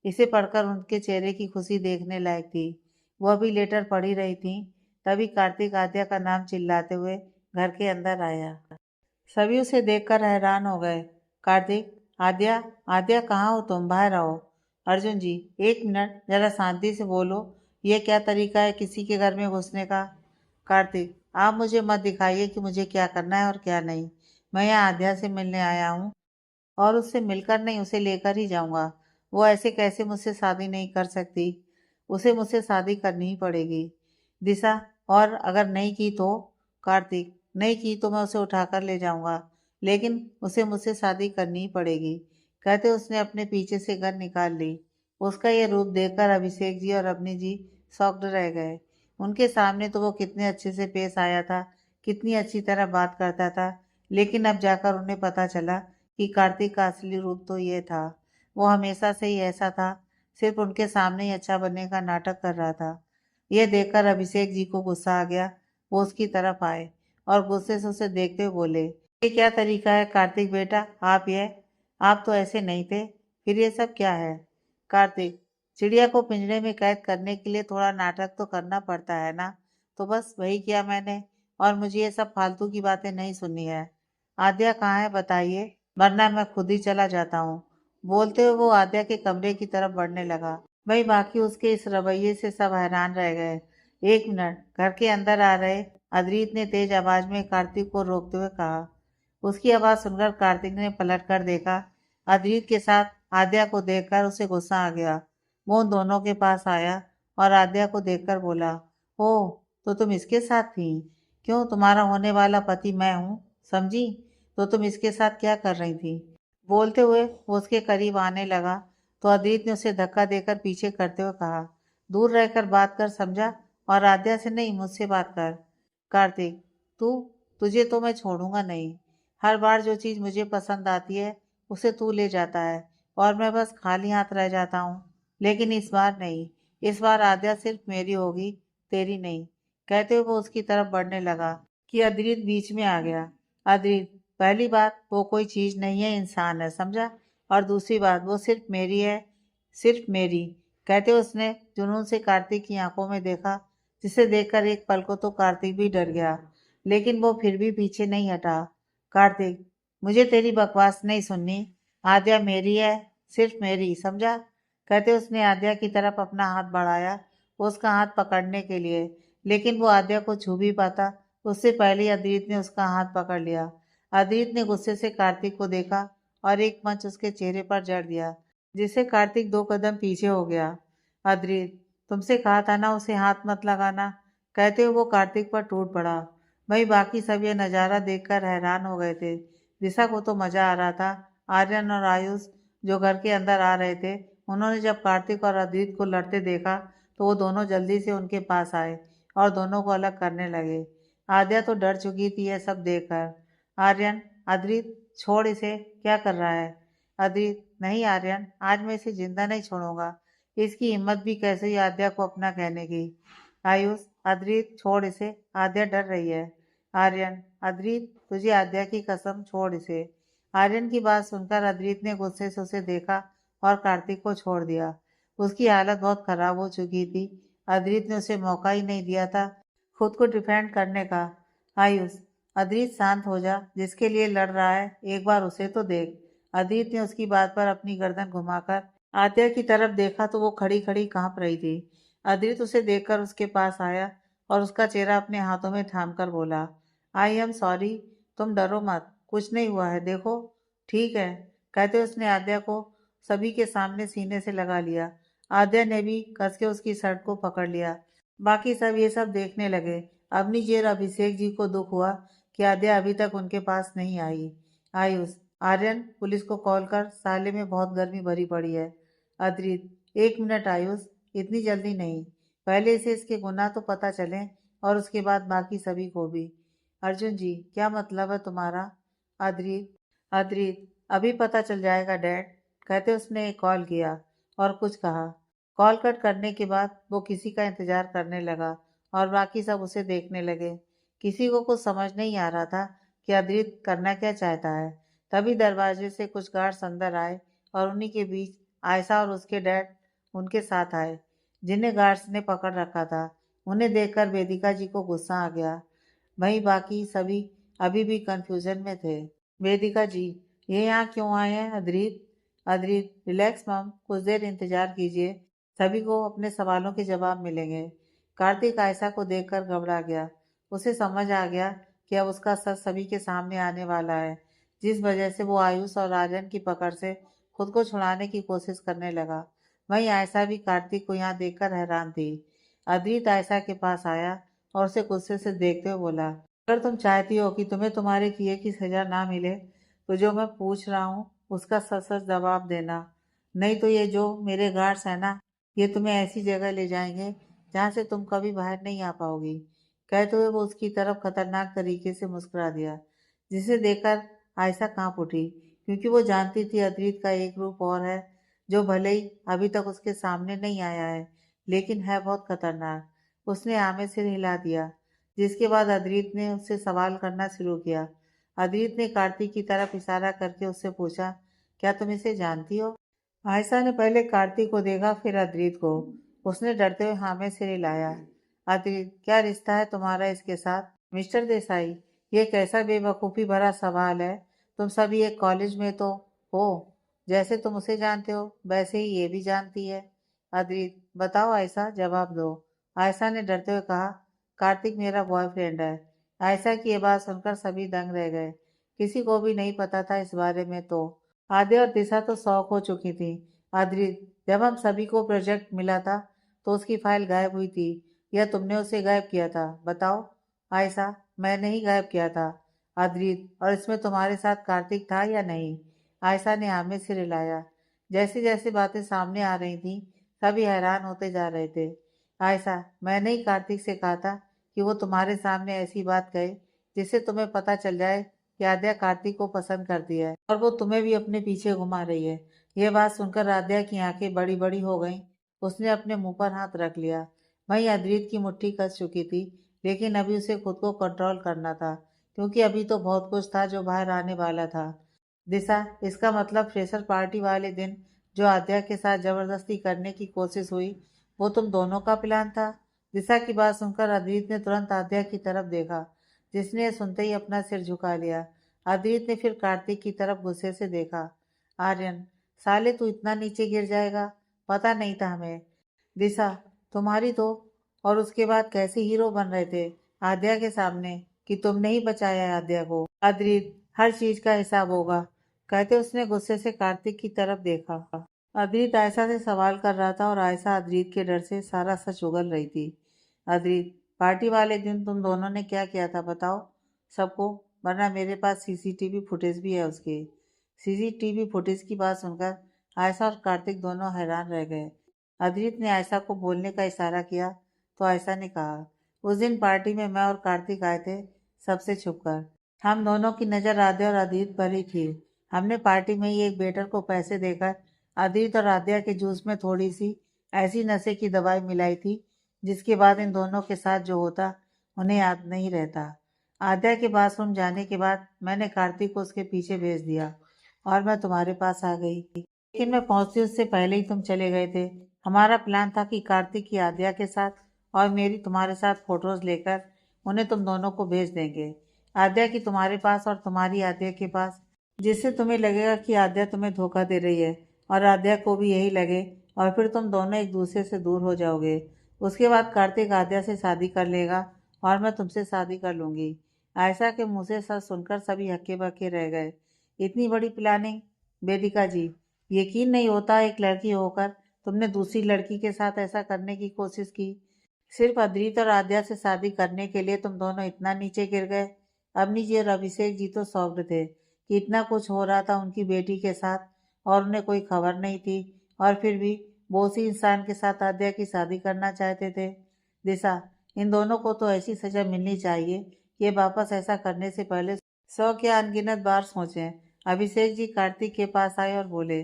इसे पढ़कर उनके चेहरे की खुशी देखने लायक थी। वह भी लेटर पढ़ ही रही थी, तभी कार्तिक आद्या का नाम चिल्लाते हुए घर के अंदर आया। सभी उसे देखकर हैरान हो गए। कार्तिक, आद्या, आद्या कहाँ हो तुम, बाहर आओ। अर्जुन जी, एक मिनट, जरा शांति से बोलो, ये क्या तरीका है किसी के घर में घुसने का? कार्तिक, आप मुझे मत दिखाइए कि मुझे क्या करना है और क्या नहीं। मैं यहाँ आद्या से मिलने आया हूँ और उससे मिलकर नहीं, उसे लेकर ही जाऊंगा। वो ऐसे कैसे मुझसे शादी नहीं कर सकती? उसे मुझसे शादी करनी ही पड़ेगी। दिशा, और अगर नहीं की तो? कार्तिक, नहीं की तो मैं उसे उठाकर ले जाऊंगा, लेकिन उसे मुझसे शादी करनी ही पड़ेगी। कहते उसने अपने पीछे से गन निकाल ली। उसका ये रूप देखकर अभिषेक जी और अवनी जी शॉक्ड रह गए। उनके सामने तो वो कितने अच्छे से पेश आया था, कितनी अच्छी तरह बात करता था, लेकिन अब जाकर उन्हें पता चला कि कार्तिक का असली रूप तो ये था। वो हमेशा से ही ऐसा था, सिर्फ उनके सामने ही अच्छा बनने का नाटक कर रहा था। यह देखकर अभिषेक जी को गुस्सा आ गया। वो उसकी तरफ आए और गुस्से से उसे देखते हुए बोले, ये क्या तरीका है कार्तिक बेटा, आप तो ऐसे नहीं थे, फिर ये सब क्या है? कार्तिक, चिड़िया को पिंजरे में कैद करने के लिए थोड़ा नाटक तो करना पड़ता है ना, तो बस वही किया मैंने, और मुझे ये सब फालतू की बातें नहीं सुननी है। आद्या कहाँ है बताइए, वरना मैं खुद ही चला जाता हूँ। बोलते हुए वो आद्या के कमरे की तरफ बढ़ने लगा। वही बाकी उसके इस रवैये से सब हैरान रह गए। एक मिनट, घर के अंदर आ रहे अद्रित ने तेज आवाज में कार्तिक को रोकते हुए कहा। उसकी आवाज सुनकर कार्तिक ने पलट कर देखा। अद्रित के साथ आद्या को देखकर उसे गुस्सा आ गया। वो उन दोनों के पास आया और आद्या को देखकर बोला, ओह, तो तुम इसके साथ थी? क्यों, तुम्हारा होने वाला पति मैं हूँ, समझी? तो तुम इसके साथ क्या कर रही थी? बोलते हुए वो उसके करीब आने लगा तो अद्रित ने उसे धक्का देकर पीछे करते हुए कहा, दूर रहकर बात कर, समझा? और आद्या से नहीं, मुझसे बात कर। कार्तिक, तू, तुझे तो मैं छोड़ूंगा नहीं। हर बार जो चीज़ मुझे पसंद आती है उसे तू ले जाता है और मैं बस खाली हाथ रह जाता हूँ। लेकिन इस बार नहीं, इस बार आद्या सिर्फ मेरी होगी, तेरी नहीं। कहते हुए वो उसकी तरफ बढ़ने लगा कि अद्रित बीच में आ गया। अद्रित, पहली बात, वो कोई चीज़ नहीं है, इंसान है, समझा? और दूसरी बात, वो सिर्फ मेरी है, सिर्फ मेरी। कहते उसने जुनून से कार्तिक की आंखों में देखा, जिसे देखकर एक पल को तो कार्तिक भी डर गया, लेकिन वो फिर भी पीछे नहीं हटा। कार्तिक, मुझे तेरी बकवास नहीं सुननी। आद्या मेरी है, सिर्फ मेरी, समझा? कहते उसने आद्या की तरफ अपना हाथ बढ़ाया, उसका हाथ पकड़ने के लिए, लेकिन वो आद्या को छू भी पाता उससे पहले ही अद्रित ने उसका हाथ पकड़ लिया। अदित ने गुस्से से कार्तिक को देखा और एक पंच उसके चेहरे पर जड़ दिया, जिससे कार्तिक 2 कदम पीछे हो गया। अद्रित, तुमसे कहा था ना उसे हाथ मत लगाना, कहते हुए वो कार्तिक पर टूट पड़ा। वहीं बाकी सब ये नज़ारा देखकर हैरान हो गए थे। दिशा को तो मजा आ रहा था। आर्यन और आयुष जो घर के अंदर आ रहे थे, उन्होंने जब कार्तिक और अद्रित को लड़ते देखा तो वो दोनों जल्दी से उनके पास आए और दोनों को अलग करने लगे। आद्या तो डर चुकी थी यह सब देखकर। आर्यन, अद्रित छोड़ इसे, क्या कर रहा है? अद्रित, नहीं आर्यन, आज मैं इसे जिंदा नहीं छोड़ूंगा। इसकी हिम्मत भी कैसे ही आद्या को अपना कहने की। आयुष, अद्रित छोड़ इसे, आद्या डर रही है। आर्यन, अद्रित तुझे आद्या की कसम, छोड़ इसे। आर्यन की बात सुनकर अद्रित ने गुस्से से उसे देखा और कार्तिक को छोड़ दिया। उसकी हालत बहुत खराब हो चुकी थी। अद्रित ने उसे मौका ही नहीं दिया था खुद को डिफेंड करने का। आयुष, अद्रित शांत हो जा, जिसके लिए लड़ रहा है एक बार उसे तो देख। अद्रित ने उसकी बात पर अपनी गर्दन घुमाकर आद्या की तरफ देखा तो वो खड़ी खड़ी कांप रही थी। अद्रित उसे देखकर उसके पास आया और उसका चेहरा अपने हाथों में थामकर बोला, आई एम सॉरी, तुम डरो मत, कुछ नहीं हुआ है, देखो ठीक है। कहते उसने आद्या को सभी के सामने सीने से लगा लिया। आद्या ने भी कस के उसकी शर्ट को पकड़ लिया। बाकी सब ये सब देखने लगे। अवनी जी और अभिषेक जी को दुख हुआ कि आद्या अभी तक उनके पास नहीं आई। आयुष, आर्यन पुलिस को कॉल कर, साले में बहुत गर्मी भरी पड़ी है। अद्रित, 1 मिनट आयुष, इतनी जल्दी नहीं, पहले इसे इसके गुनाह तो पता चले और उसके बाद बाकी सभी को भी। अर्जुन जी, क्या मतलब है तुम्हारा? अद्रित, अद्रित अभी पता चल जाएगा डैड। कहते उसने एक कॉल किया और कुछ कहा। कॉल कट करने के बाद वो किसी का इंतजार करने लगा और बाकी सब उसे देखने लगे। किसी को कुछ समझ नहीं आ रहा था कि अद्रित करना क्या चाहता है। तभी दरवाजे से कुछ गार्ड्स अंदर आए और उन्हीं के बीच आयशा और उसके डैड उनके साथ आए, जिन्हें गार्ड्स ने पकड़ रखा था। उन्हें देखकर वेदिका जी को गुस्सा आ गया। वहीं बाकी सभी अभी भी कंफ्यूजन में थे। वेदिका जी, ये यहाँ क्यों आए हैं? अद्रित, अद्रित रिलैक्स मम, कुछ देर इंतजार कीजिए, सभी को अपने सवालों के जवाब मिलेंगे। कार्तिक आयशा को देखकर घबरा गया। उसे समझ आ गया कि अब उसका सच सभी के सामने आने वाला है, जिस वजह से वो आयुष और आर्यन की पकड़ से खुद को छुड़ाने की कोशिश करने लगा। वहीं आयशा भी कार्तिक को यहाँ देखकर हैरान थी। अद्रित आयशा के पास आया और उसे गुस्से से देखते हुए बोला, अगर तुम चाहती हो कि तुम्हें तुम्हारे किए की सजा ना मिले तो जो मैं पूछ रहा हूँ उसका सच सच जवाब देना, नहीं तो ये जो मेरे गार्ड्स है ना, ये तुम्हें ऐसी जगह ले जाएंगे जहाँ से तुम कभी बाहर नहीं आ पाओगी। कहते हुए वो उसकी तरफ खतरनाक तरीके से मुस्कुरा दिया, जिसे देखकर आयशा कांप उठी, क्योंकि वो जानती थी अद्रित का एक रूप और है जो भले ही अभी तक उसके सामने नहीं आया है, लेकिन है बहुत खतरनाक। उसने आमे सिर हिला दिया, जिसके बाद अद्रित ने उससे सवाल करना शुरू किया। अद्रित ने कार्तिक की तरफ इशारा करके उससे पूछा, क्या तुम इसे जानती हो? आयशा ने पहले कार्तिक को देखा, फिर अद्रित को। उसने डरते हुए हाँ में सिर हिलाया। अद्रित, क्या रिश्ता है तुम्हारा इसके साथ? मिस्टर देसाई, ये कैसा बेवकूफ़ी भरा सवाल है। तुम सभी एक कॉलेज में तो हो, जैसे तुम उसे जानते हो वैसे ही ये भी जानती है। अद्रित, बताओ आयशा, जवाब दो। आयशा ने डरते हुए कहा, कार्तिक मेरा बॉयफ्रेंड है। आयशा की ये बात सुनकर सभी दंग रह गए। किसी को भी नहीं पता था इस बारे में तो। आद्या और दिशा तो शौक हो चुकी थी। अद्रित, जब हम सभी को प्रोजेक्ट मिला था तो उसकी फाइल गायब हुई थी, या तुमने उसे गायब किया था? बताओ। आयशा, मैंने ही गायब किया था। अद्रित, और इसमें तुम्हारे साथ कार्तिक था या नहीं? आयशा ने हाँ में सिर हिलाया। जैसे जैसे बातें सामने आ रही थीं, सभी हैरान होते जा रहे थे। आयशा, मैंने ही कार्तिक से कहा था कि वो तुम्हारे सामने ऐसी बात कहे जिससे तुम्हें पता चल जाए कि आद्या कार्तिक को पसंद करती है और वो तुम्हें भी अपने पीछे घुमा रही है। यह बात सुनकर आद्या की आंखें बड़ी बड़ी हो गईं। उसने अपने मुंह पर हाथ रख लिया। वहीं अद्रित की मुट्ठी कस चुकी थी, लेकिन अभी उसे खुद को कंट्रोल करना था, क्योंकि अभी तो बहुत कुछ था जो बाहर आने वाला था। दिशा, इसका मतलब फ्रेशर पार्टी वाले दिन जो आद्या के साथ जबरदस्ती करने की कोशिश हुई, वो तुम दोनों का प्लान था? दिशा की बात सुनकर अद्रित ने तुरंत आद्या की तरफ देखा, जिसने यह सुनते ही अपना सिर झुका लिया। अद्रित ने फिर कार्तिक की तरफ गुस्से से देखा। आर्यन, साले तू इतना नीचे गिर जाएगा, पता नहीं था हमें। दिशा, तुम्हारी तो, और उसके बाद कैसे हीरो बन रहे थे आद्या के सामने कि तुमने ही बचाया है आद्या को। अद्रित, हर चीज का हिसाब होगा, कहते उसने गुस्से से कार्तिक की तरफ देखा। अद्रित आयशा से सवाल कर रहा था और आयशा अद्रित के डर से सारा सच उगल रही थी। अद्रित, पार्टी वाले दिन तुम दोनों ने क्या किया था बताओ सबको, वरना मेरे पास सीसीटीवी फुटेज भी है उसके। सीसीटीवी फुटेज की बात सुनकर आयशा और कार्तिक दोनों हैरान रह गए। अद्रित ने आयशा को बोलने का इशारा किया तो आयशा ने कहा, उस दिन पार्टी में मैं और कार्तिक आए थे, सबसे छुपकर। हम दोनों की नज़र आद्या और अद्रित पर ही थी। हमने पार्टी में ही एक वेटर को पैसे देकर अद्रित और आद्या के जूस में थोड़ी सी ऐसी नशे की दवाई मिलाई थी जिसके बाद इन दोनों के साथ जो होता उन्हें याद नहीं रहता। आद्या के बाथरूम जाने के बाद मैंने कार्तिक को उसके पीछे भेज दिया और मैं तुम्हारे पास आ गई, लेकिन मैं पहुंचती उससे पहले ही तुम चले गए थे। हमारा प्लान था कि कार्तिक की आद्या के साथ और मेरी तुम्हारे साथ फोटोज लेकर उन्हें तुम दोनों को भेज देंगे, आद्या की तुम्हारे पास और तुम्हारी आद्या के पास, जिससे तुम्हें लगेगा कि आद्या तुम्हें धोखा दे रही है और आद्या को भी यही लगे और फिर तुम दोनों एक दूसरे से दूर हो जाओगे। उसके बाद कार्तिक आद्या से शादी कर लेगा और मैं तुमसे शादी कर लूँगी। आयशा के मुँह से सच सुनकर सभी हक्के बक्के रह गए। इतनी बड़ी प्लानिंग? वेदिका जी, यकीन नहीं होता एक लड़की होकर तुमने दूसरी लड़की के साथ ऐसा करने की कोशिश की। सिर्फ अद्रित और आद्या से शादी करने के लिए तुम दोनों इतना नीचे गिर गए। अवनी जी और अभिषेक जी तो सौग्र थे कि इतना कुछ हो रहा था उनकी बेटी के साथ और उन्हें कोई खबर नहीं थी, और फिर भी वो उसी इंसान के साथ आद्या की शादी करना चाहते थे। दिशा, इन दोनों को तो ऐसी सजा मिलनी चाहिए कि ये वापस ऐसा करने से पहले 100 क्या अनगिनत बार सोचें। अभिषेक जी कार्तिक के पास आए और बोले,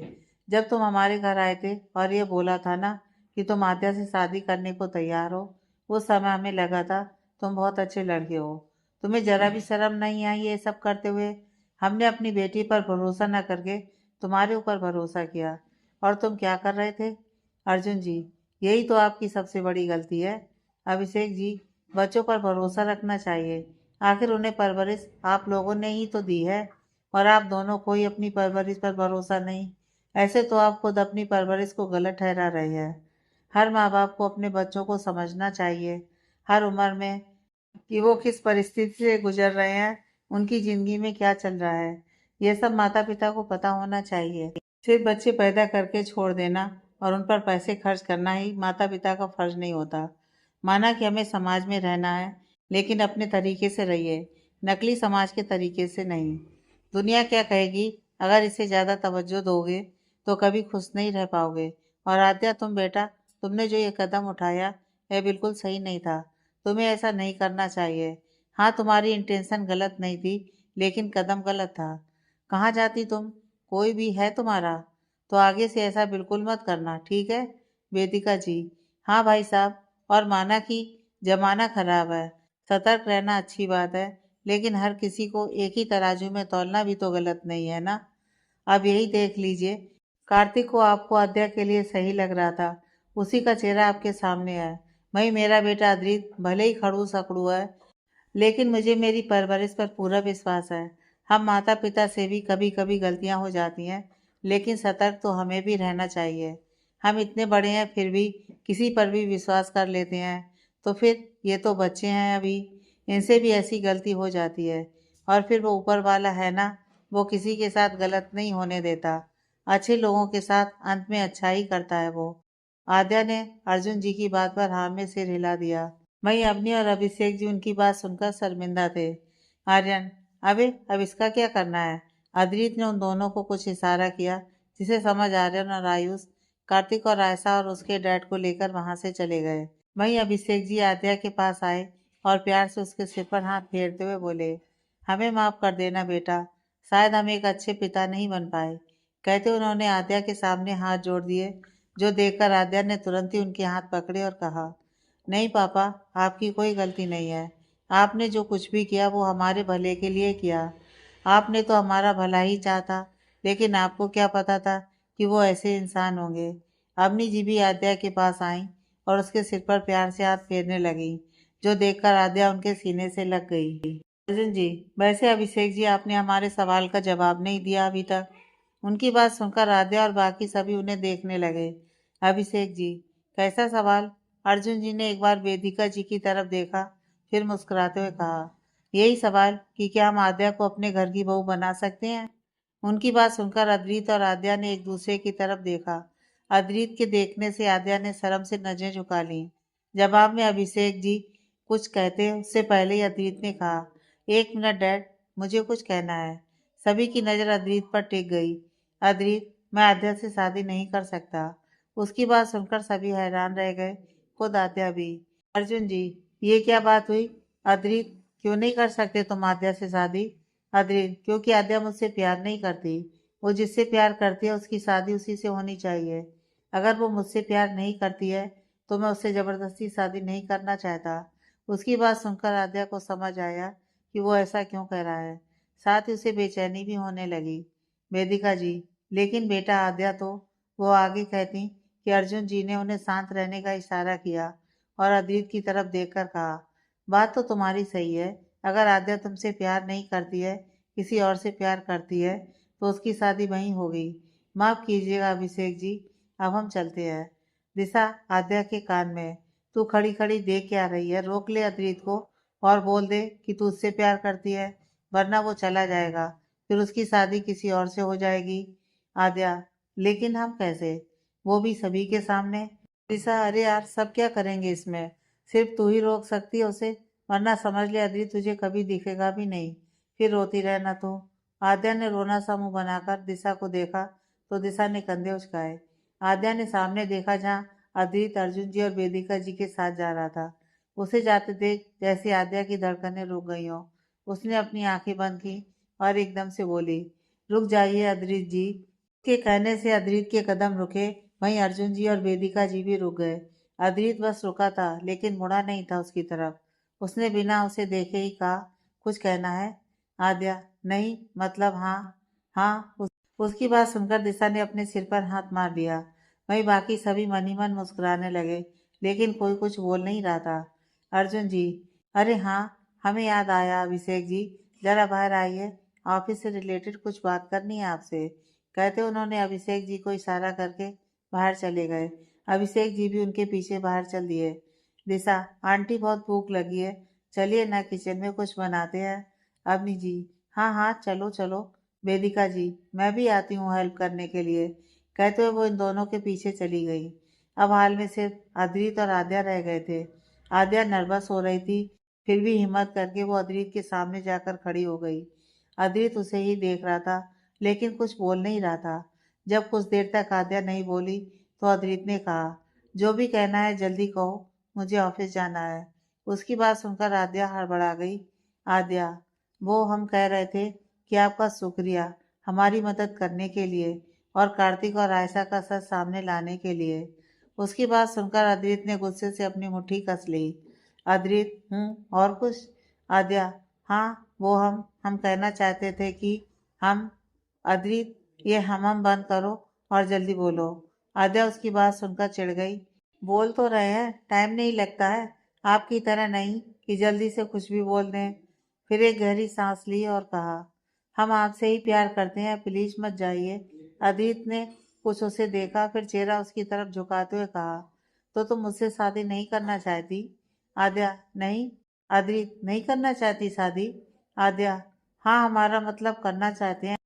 जब तुम हमारे घर आए थे और ये बोला था ना कि तुम आद्या से शादी करने को तैयार हो, उस समय हमें लगा था तुम बहुत अच्छे लड़के हो, तुम्हें जरा भी शर्म नहीं आई ये सब करते हुए। हमने अपनी बेटी पर भरोसा न करके तुम्हारे ऊपर भरोसा किया, और तुम क्या कर रहे थे? अर्जुन जी, यही तो आपकी सबसे बड़ी गलती है। अभिषेक जी, बच्चों पर भरोसा रखना चाहिए, आखिर उन्हें परवरिश आप लोगों ने ही तो दी है, और आप दोनों को ही अपनी परवरिश पर भरोसा नहीं। ऐसे तो आप खुद अपनी परवरिश को गलत ठहरा रहे हैं। हर माँ बाप को अपने बच्चों को समझना चाहिए, हर उम्र में, कि वो किस परिस्थिति से गुजर रहे हैं, उनकी ज़िंदगी में क्या चल रहा है। ये सब माता पिता को पता होना चाहिए। सिर्फ बच्चे पैदा करके छोड़ देना और उन पर पैसे खर्च करना ही माता पिता का फर्ज नहीं होता। माना कि हमें समाज में रहना है, लेकिन अपने तरीके से रहिए, नकली समाज के तरीके से नहीं। दुनिया क्या कहेगी अगर इसे ज़्यादा तवज्जो दोगे तो कभी खुश नहीं रह पाओगे। और आद्या, तुम बेटा, तुमने जो ये कदम उठाया यह बिल्कुल सही नहीं था, तुम्हें ऐसा नहीं करना चाहिए। हाँ, तुम्हारी इंटेंशन गलत नहीं थी, लेकिन कदम गलत था। कहाँ जाती तुम? कोई भी है तुम्हारा तो आगे से ऐसा बिल्कुल मत करना, ठीक है? वेदिका जी, हाँ भाई साहब, और माना कि जमाना खराब है, सतर्क रहना अच्छी बात है, लेकिन हर किसी को एक ही तराजू में तौलना भी तो गलत नहीं है ना। अब यही देख लीजिए, कार्तिक को आपको आद्या के लिए सही लग रहा था, उसी का चेहरा आपके सामने है। वही मेरा बेटा अद्रित भले ही खड़ूस अकड़ू है, लेकिन मुझे मेरी परवरिश पर पूरा विश्वास है। हम माता पिता से भी कभी कभी गलतियां हो जाती हैं, लेकिन सतर्क तो हमें भी रहना चाहिए। हम इतने बड़े हैं फिर भी किसी पर भी विश्वास कर लेते हैं, तो फिर ये तो बच्चे हैं अभी, इनसे भी ऐसी गलती हो जाती है। और फिर वो ऊपर वाला है ना, वो किसी के साथ गलत नहीं होने देता, अच्छे लोगों के साथ अंत में अच्छा ही करता है वो। आद्या ने अर्जुन जी की बात पर हाँ में सिर हिला दिया। वहीं अवनी और अभिषेक जी उनकी बात सुनकर शर्मिंदा थे। आर्यन, अबे अब इसका क्या करना है? अद्रित ने उन दोनों को कुछ इशारा किया, जिसे समझ आर्यन और आयुष कार्तिक और आयशा और उसके डैड को लेकर वहां से चले गए। वहीं अभिषेक जी आद्या के पास आए और प्यार से उसके सिर पर हाथ फेरते हुए बोले, हमें माफ कर देना बेटा, शायद हम एक अच्छे पिता नहीं बन पाए। कहते उन्होंने आद्या के सामने हाथ जोड़ दिए, जो देखकर आद्या ने तुरंत ही उनके हाथ पकड़े और कहा, नहीं पापा, आपकी कोई गलती नहीं है। आपने जो कुछ भी किया वो हमारे भले के लिए किया। आपने तो हमारा भला ही चाहा, लेकिन आपको क्या पता था कि वो ऐसे इंसान होंगे। अवनी जी भी आद्या के पास आई और उसके सिर पर प्यार से हाथ फेरने लगी, जो देखकर आद्या उनके सीने से लग गई। अर्जुन जी, वैसे अभिषेक जी, आपने हमारे सवाल का जवाब नहीं दिया अभी तक। उनकी बात सुनकर आद्या और बाकी सभी उन्हें देखने लगे। अभिषेक जी, कैसा सवाल? अर्जुन जी ने एक बार वेदिका जी की तरफ देखा, फिर मुस्कुराते हुए कहा, यही सवाल कि क्या हम आद्या को अपने घर की बहू बना सकते हैं। उनकी बात सुनकर अद्रित और आद्या ने एक दूसरे की तरफ देखा। अद्रित के देखने से आद्या ने शर्म से नजरें झुका ली। जवाब में अभिषेक जी कुछ कहते उससे पहले ही अद्रित ने कहा, 1 मिनट डैड, मुझे कुछ कहना है। सभी की नज़र अद्रित पर टिक गई। अद्रित, मैं आद्या से शादी नहीं कर सकता। उसकी बात सुनकर सभी हैरान रह गए, खुद आद्या भी। अर्जुन जी, ये क्या बात हुई? अद्रित, क्यों नहीं कर सकते तुम आद्या से शादी? अद्रित, क्योंकि आद्या मुझसे प्यार नहीं करती। वो जिससे प्यार करती है उसकी शादी उसी से होनी चाहिए। अगर वो मुझसे प्यार नहीं करती है तो मैं उससे जबरदस्ती शादी नहीं करना चाहता। उसकी बात सुनकर आद्या को समझ आया कि वो ऐसा क्यों कह रहा है। साथ ही उसे बेचैनी भी होने लगी। वेदिका जी, लेकिन बेटा आद्या तो, वो आगे कहती कि अर्जुन जी ने उन्हें शांत रहने का इशारा किया और अद्रित की तरफ देखकर कहा, बात तो तुम्हारी सही है। अगर आद्या तुमसे प्यार नहीं करती है, किसी और से प्यार करती है, तो उसकी शादी वहीं होगी। माफ कीजिएगा अभिषेक जी, अब हम चलते हैं। दिशा आद्या के कान में, तू खड़ी खड़ी देख क्या रही है? रोक ले अद्रित को और बोल दे कि तू उससे प्यार करती है, वरना वो चला जाएगा, फिर उसकी शादी किसी और से हो जाएगी। आद्या, लेकिन हम कैसे, वो भी सभी के सामने? दिशा, अरे यार, सब क्या करेंगे इसमें? सिर्फ तू ही रोक सकती है उसे, वरना समझ ले अद्रित तुझे कभी दिखेगा भी नहीं, फिर रोती रहना तू। आद्या ने रोना सा मुंह बनाकर दिशा को देखा तो दिशा ने कंधे उचकाए। आद्या ने सामने देखा जहाँ अद्रित अर्जुन जी और वेदिका जी के साथ जा रहा था। उसे जाते देख जैसे आद्या की धड़कनें रुक गई हों। उसने अपनी आंखें बंद की और एकदम से बोली, रुक जाइए अद्रित जी। के कहने से अद्रित के कदम रुके, वहीं अर्जुन जी और वेदिका जी भी रुक गए। अद्रित बस रुका था लेकिन मुड़ा नहीं था उसकी तरफ। उसने बिना उसे देखे ही कहा, कुछ कहना है? आद्या, नहीं, मतलब हाँ। हाँ, उसकी बात सुनकर दिशा ने अपने सिर पर हाथ मार दिया। वहीं बाकी सभी मन ही मन मुस्कुराने लगे, लेकिन कोई कुछ बोल नहीं रहा था। अर्जुन जी, अरे हाँ, हमें याद आया अभिषेक जी, जरा बाहर आइए, ऑफिस से रिलेटेड कुछ बात करनी है आपसे। कहते उन्होंने अभिषेक जी को इशारा करके बाहर चले गए। अभिषेक जी भी उनके पीछे बाहर चल दिए। दिशा, आंटी बहुत भूख लगी है, चलिए ना किचन में कुछ बनाते हैं। अवनी जी, हाँ हाँ, चलो चलो। वेदिका जी, मैं भी आती हूँ हेल्प करने के लिए। कहते हुए वो इन दोनों के पीछे चली गई। अब हाल में सिर्फ अद्रित और आद्या रह गए थे। आद्या नर्वस हो रही थी, फिर भी हिम्मत करके वो अद्रित के सामने जाकर खड़ी हो गई। अद्रित उसे ही देख रहा था लेकिन कुछ बोल नहीं रहा था। जब कुछ देर तक आद्या नहीं बोली तो अद्रित ने कहा, जो भी कहना है जल्दी कहो, मुझे ऑफिस जाना है। उसकी बात सुनकर आद्या हड़बड़ा गई। आद्या, वो हम कह रहे थे कि आपका शुक्रिया हमारी मदद करने के लिए और कार्तिक और आयशा का सच सामने लाने के लिए। उसकी बात सुनकर अद्रित ने गुस्से से अपनी मुट्ठी कस ली। अद्रित, और कुछ? आद्या, हाँ, वो हम कहना चाहते थे कि हम, अद्रित, ये हम बंद करो और जल्दी बोलो। आद्या उसकी बात सुनकर चिढ़ गई। बोल तो रहे हैं, टाइम नहीं लगता है, आपकी तरह नहीं कि जल्दी से कुछ भी बोल दें। फिर एक गहरी सांस ली और कहा, हम आपसे ही प्यार करते हैं, प्लीज मत जाइए। अदित ने कुछ उसे देखा, फिर चेहरा उसकी तरफ झुकाते हुए कहा, तो तुम मुझसे शादी नहीं करना चाहती? आद्या, नहीं। अदित, नहीं करना चाहती शादी? आद्या, हाँ, हमारा मतलब करना चाहते हैं,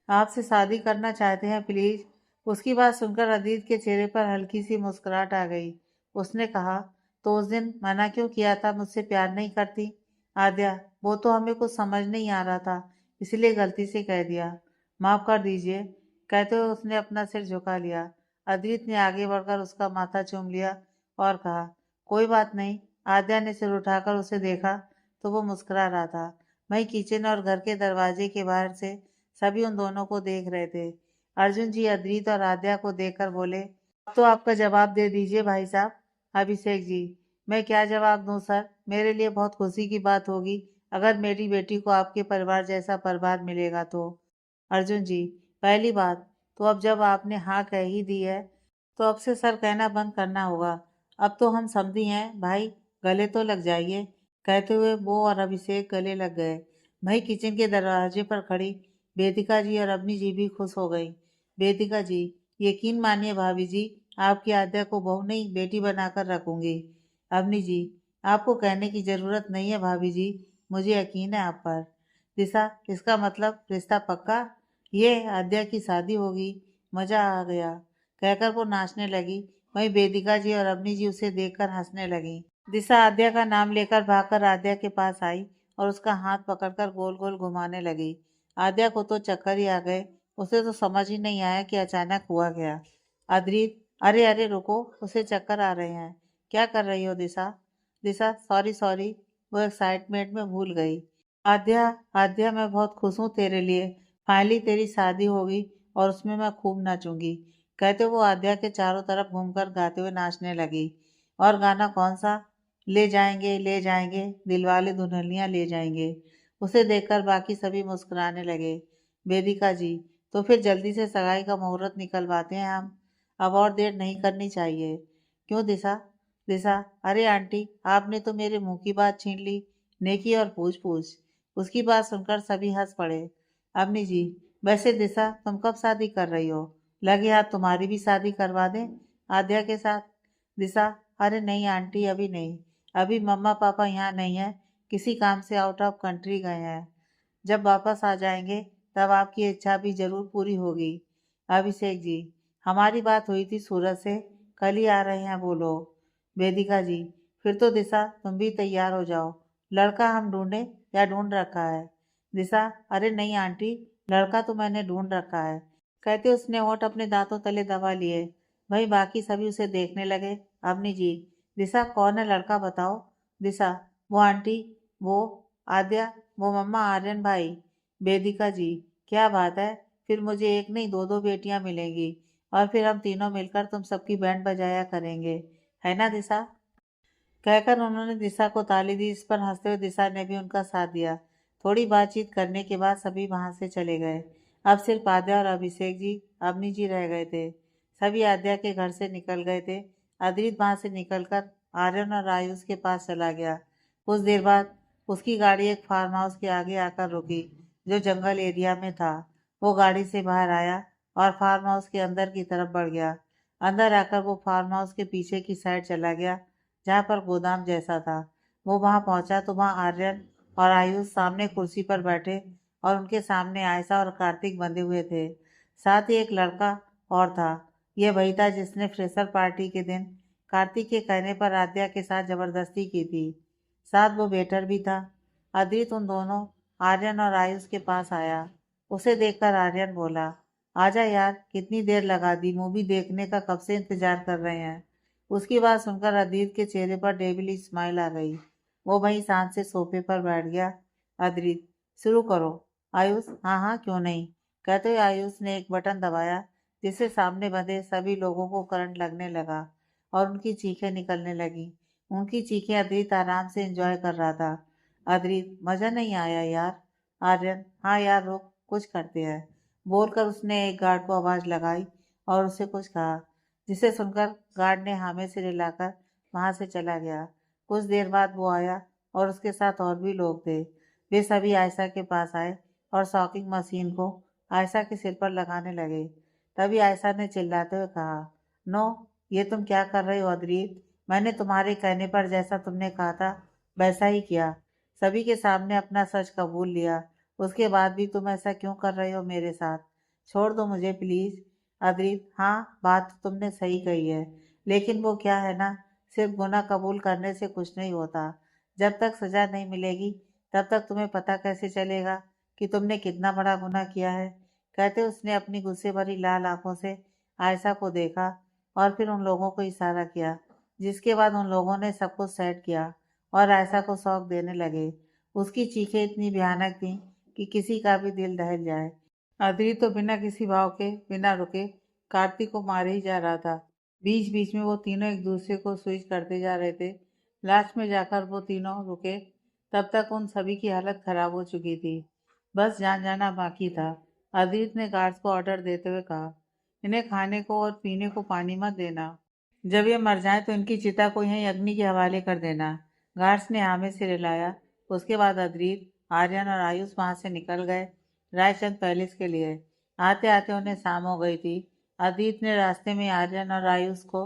आपसे शादी करना चाहते हैं, प्लीज। उसकी बात सुनकर अदित के चेहरे पर हल्की सी मुस्कुराहट आ गई। उसने कहा, तो उस दिन मना क्यों किया था, मुझसे प्यार नहीं करती? आद्या, वो तो हमें कुछ समझ नहीं आ रहा था, इसलिए गलती से कह दिया, माफ कर दीजिए। कहते हुए उसने अपना सिर झुका लिया। अदित ने आगे बढ़कर उसका माथा चूम लिया और कहा, कोई बात नहीं। आद्या ने सिर उठाकर उसे देखा तो वो मुस्कुरा रहा था। वहीं किचन और घर के दरवाजे के बाहर से सभी उन दोनों को देख रहे थे। अर्जुन जी अद्रित और आद्या को देखकर बोले, अब तो आपका जवाब दे दीजिए भाई साहब। अभिषेक जी, मैं क्या जवाब दूं सर, मेरे लिए बहुत खुशी की बात होगी अगर मेरी बेटी को आपके परिवार जैसा परिवार मिलेगा तो। अर्जुन जी, पहली बात तो अब जब आपने हाँ कह ही दी है तो अब से सर कहना बंद करना होगा। अब तो हम समझी हैं भाई, गले तो लग जाइए। कहते हुए वो और अभिषेक गले लग गए। भाई किचन के दरवाजे पर खड़ी वेदिका जी और अवनी जी भी खुश हो गई। वेदिका जी, यकीन मानिए भाभी जी, आपकी आद्या को बहू नहीं बेटी बनाकर रखूंगी। अवनी जी, आपको कहने की जरूरत नहीं है भाभी जी, मुझे यकीन है आप पर। दिशा, इसका मतलब रिश्ता पक्का? ये आद्या की शादी होगी, मजा आ गया, कहकर वो नाचने लगी। वहीं वेदिका जी और अवनी जी उसे देखकर हंसने लगी। दिशा आद्या का नाम लेकर भागकर आद्या के पास आई और उसका हाथ पकड़कर गोल गोल घुमाने लगी। आद्या को तो चक्कर ही आ गए। उसे तो समझ ही नहीं आया कि अचानक हुआ क्या। अद्रित, अरे अरे रुको, उसे चक्कर आ रहे हैं। क्या कर रही हो दिशा? दिशा, सॉरी सॉरी, वो एक्साइटमेंट में भूल गई। आद्या, आद्या मैं बहुत खुश हूँ तेरे लिए। फाइनली तेरी शादी होगी और उसमें मैं खूब नाचूंगी। कहते वो आद्या के चारों तरफ घूमकर गाते हुए नाचने लगी। और गाना कौन सा? ले जाएंगे दिलवाले दुल्हनिया ले जाएंगे। उसे देखकर बाकी सभी मुस्कुराने लगे। वेदिका जी, तो फिर जल्दी से सगाई का मुहूर्त निकलवाते हैं हम। अब और देर नहीं करनी चाहिए। क्यों दिशा? दिशा, अरे आंटी, आपने तो मेरे मुंह की बात छीन ली। नेकी और पूछ पूछ। उसकी बात सुनकर सभी हंस पड़े। अवनी जी, वैसे दिशा तुम कब शादी कर रही हो? लगे हाथ तुम्हारी भी शादी करवा दें आद्या के साथ। दिशा, अरे नहीं आंटी, अभी नहीं। अभी मम्मा पापा यहाँ नहीं है, किसी काम से आउट ऑफ कंट्री गए हैं। जब वापस आ जाएंगे तब आपकी इच्छा भी जरूर पूरी होगी। अभिषेक जी, हमारी बात हुई थी सूरत से, कल ही आ रहे हैं वो लोग। वेदिका जी, फिर तो दिशा तुम भी तैयार हो जाओ। लड़का हम ढूंढे या ढूंढ रखा है? दिशा, अरे नहीं आंटी, लड़का तो मैंने ढूंढ रखा है। कहते उसने होठ अपने दांतों तले दबा लिए। वही बाकी सभी उसे देखने लगे। अवनी जी, दिशा कौन है लड़का बताओ। दिशा, वो आंटी, वो आद्या, वो मम्मा आर्यन भाई। वेदिका जी, क्या बात है, फिर मुझे एक नहीं दो दो बेटियां मिलेंगी और फिर हम तीनों मिलकर तुम सबकी बैंड बजाया करेंगे, है ना दिशा? कहकर उन्होंने दिशा को ताली दी। इस पर हंसते हुए दिशा ने भी उनका साथ दिया। थोड़ी बातचीत करने के बाद सभी वहां से चले गए। अब सिर्फ आद्या और अभिषेक जी, अवनी जी रह गए थे। सभी आद्या के घर से निकल गए थे। अद्रित वहां से निकलकर आर्यन और आयुष के पास चला गया। कुछ देर बाद उसकी गाड़ी एक फार्म हाउस के आगे आकर रुकी, जो जंगल एरिया में था। वो गाड़ी से बाहर आया और फार्म हाउस के अंदर की तरफ बढ़ गया। अंदर आकर वो फार्म हाउस के पीछे की साइड चला गया, जहाँ पर गोदाम जैसा था। वो वहां पहुंचा तो वहां आर्यन और आयुष सामने कुर्सी पर बैठे और उनके सामने आयशा और कार्तिक बंधे हुए थे। साथ ही एक लड़का और था। ये वही था जिसने फ्रेशर पार्टी के दिन कार्तिक के कहने पर आद्या के साथ जबरदस्ती की थी। साथ वो वेटर भी था। अद्रित उन दोनों आर्यन और आयुष के पास आया। उसे देखकर आर्यन बोला, आजा यार, कितनी देर लगा दी, मूवी देखने का कब से इंतजार कर रहे हैं। उसकी बात सुनकर अद्रित के चेहरे पर डेविली स्माइल आ गई। वो वहीं शांत से सोफे पर बैठ गया। अद्रित, शुरू करो। आयुष, हाँ हाँ क्यों नहीं, कहते हुए आयुष ने एक बटन दबाया, जिससे सामने बंधे सभी लोगों को करंट लगने लगा और उनकी चीखें निकलने लगी। उनकी चीखें अद्रित आराम से एंजॉय कर रहा था। अद्रित, मजा नहीं आया यार। आर्यन, हाँ यार रुक, कुछ करते हैं, बोलकर उसने एक गार्ड को आवाज लगाई और उसे कुछ कहा, जिसे सुनकर गार्ड ने हाँ में सिर हिलाकर वहां से चला गया। कुछ देर बाद वो आया और उसके साथ और भी लोग थे। वे सभी आयशा के पास आए और शॉकिंग मशीन को आयशा के सिर पर लगाने लगे। तभी आयशा ने चिल्लाते हुए कहा, नो, ये तुम क्या कर रहे हो अद्रित? मैंने तुम्हारे कहने पर जैसा तुमने कहा था वैसा ही किया, सभी के सामने अपना सच कबूल लिया। उसके बाद भी तुम ऐसा क्यों कर रहे हो मेरे साथ? छोड़ दो मुझे प्लीज। अद्रित, हाँ बात तो तुमने सही कही है, लेकिन वो क्या है ना, सिर्फ गुनाह कबूल करने से कुछ नहीं होता। जब तक सजा नहीं मिलेगी तब तक तुम्हें पता कैसे चलेगा कि तुमने कितना बड़ा गुनाह किया है। कहते उसने अपनी गुस्से भरी लाल आंखों से आयशा को देखा और फिर उन लोगों को इशारा किया, जिसके बाद उन लोगों ने सब कुछ सेट किया और आयशा को शौक देने लगे। उसकी चीखें इतनी भयानक थीं कि किसी का भी दिल दहल जाए। अदरी तो बिना किसी भाव के, बिना रुके कार्तिक को मारे ही जा रहा था। बीच बीच में वो तीनों एक दूसरे को स्विच करते जा रहे थे। लास्ट में जाकर वो तीनों रुके। तब तक उन सभी की हालत खराब हो चुकी थी, बस जान जाना बाकी था। अदित ने गार्ड्स को ऑर्डर देते हुए कहा, इन्हें खाने को और पीने को पानी मत देना। जब ये मर जाए तो इनकी चिता को यहीं अग्नि के हवाले कर देना। गार्ड्स ने हाँ में सिर हिलाया। उसके बाद अद्रित, आर्यन और आयुष वहां से निकल गए रायचंद पैलेस के लिए। आते आते उन्हें शाम हो गई थी। अदित ने रास्ते में आर्यन और आयुष को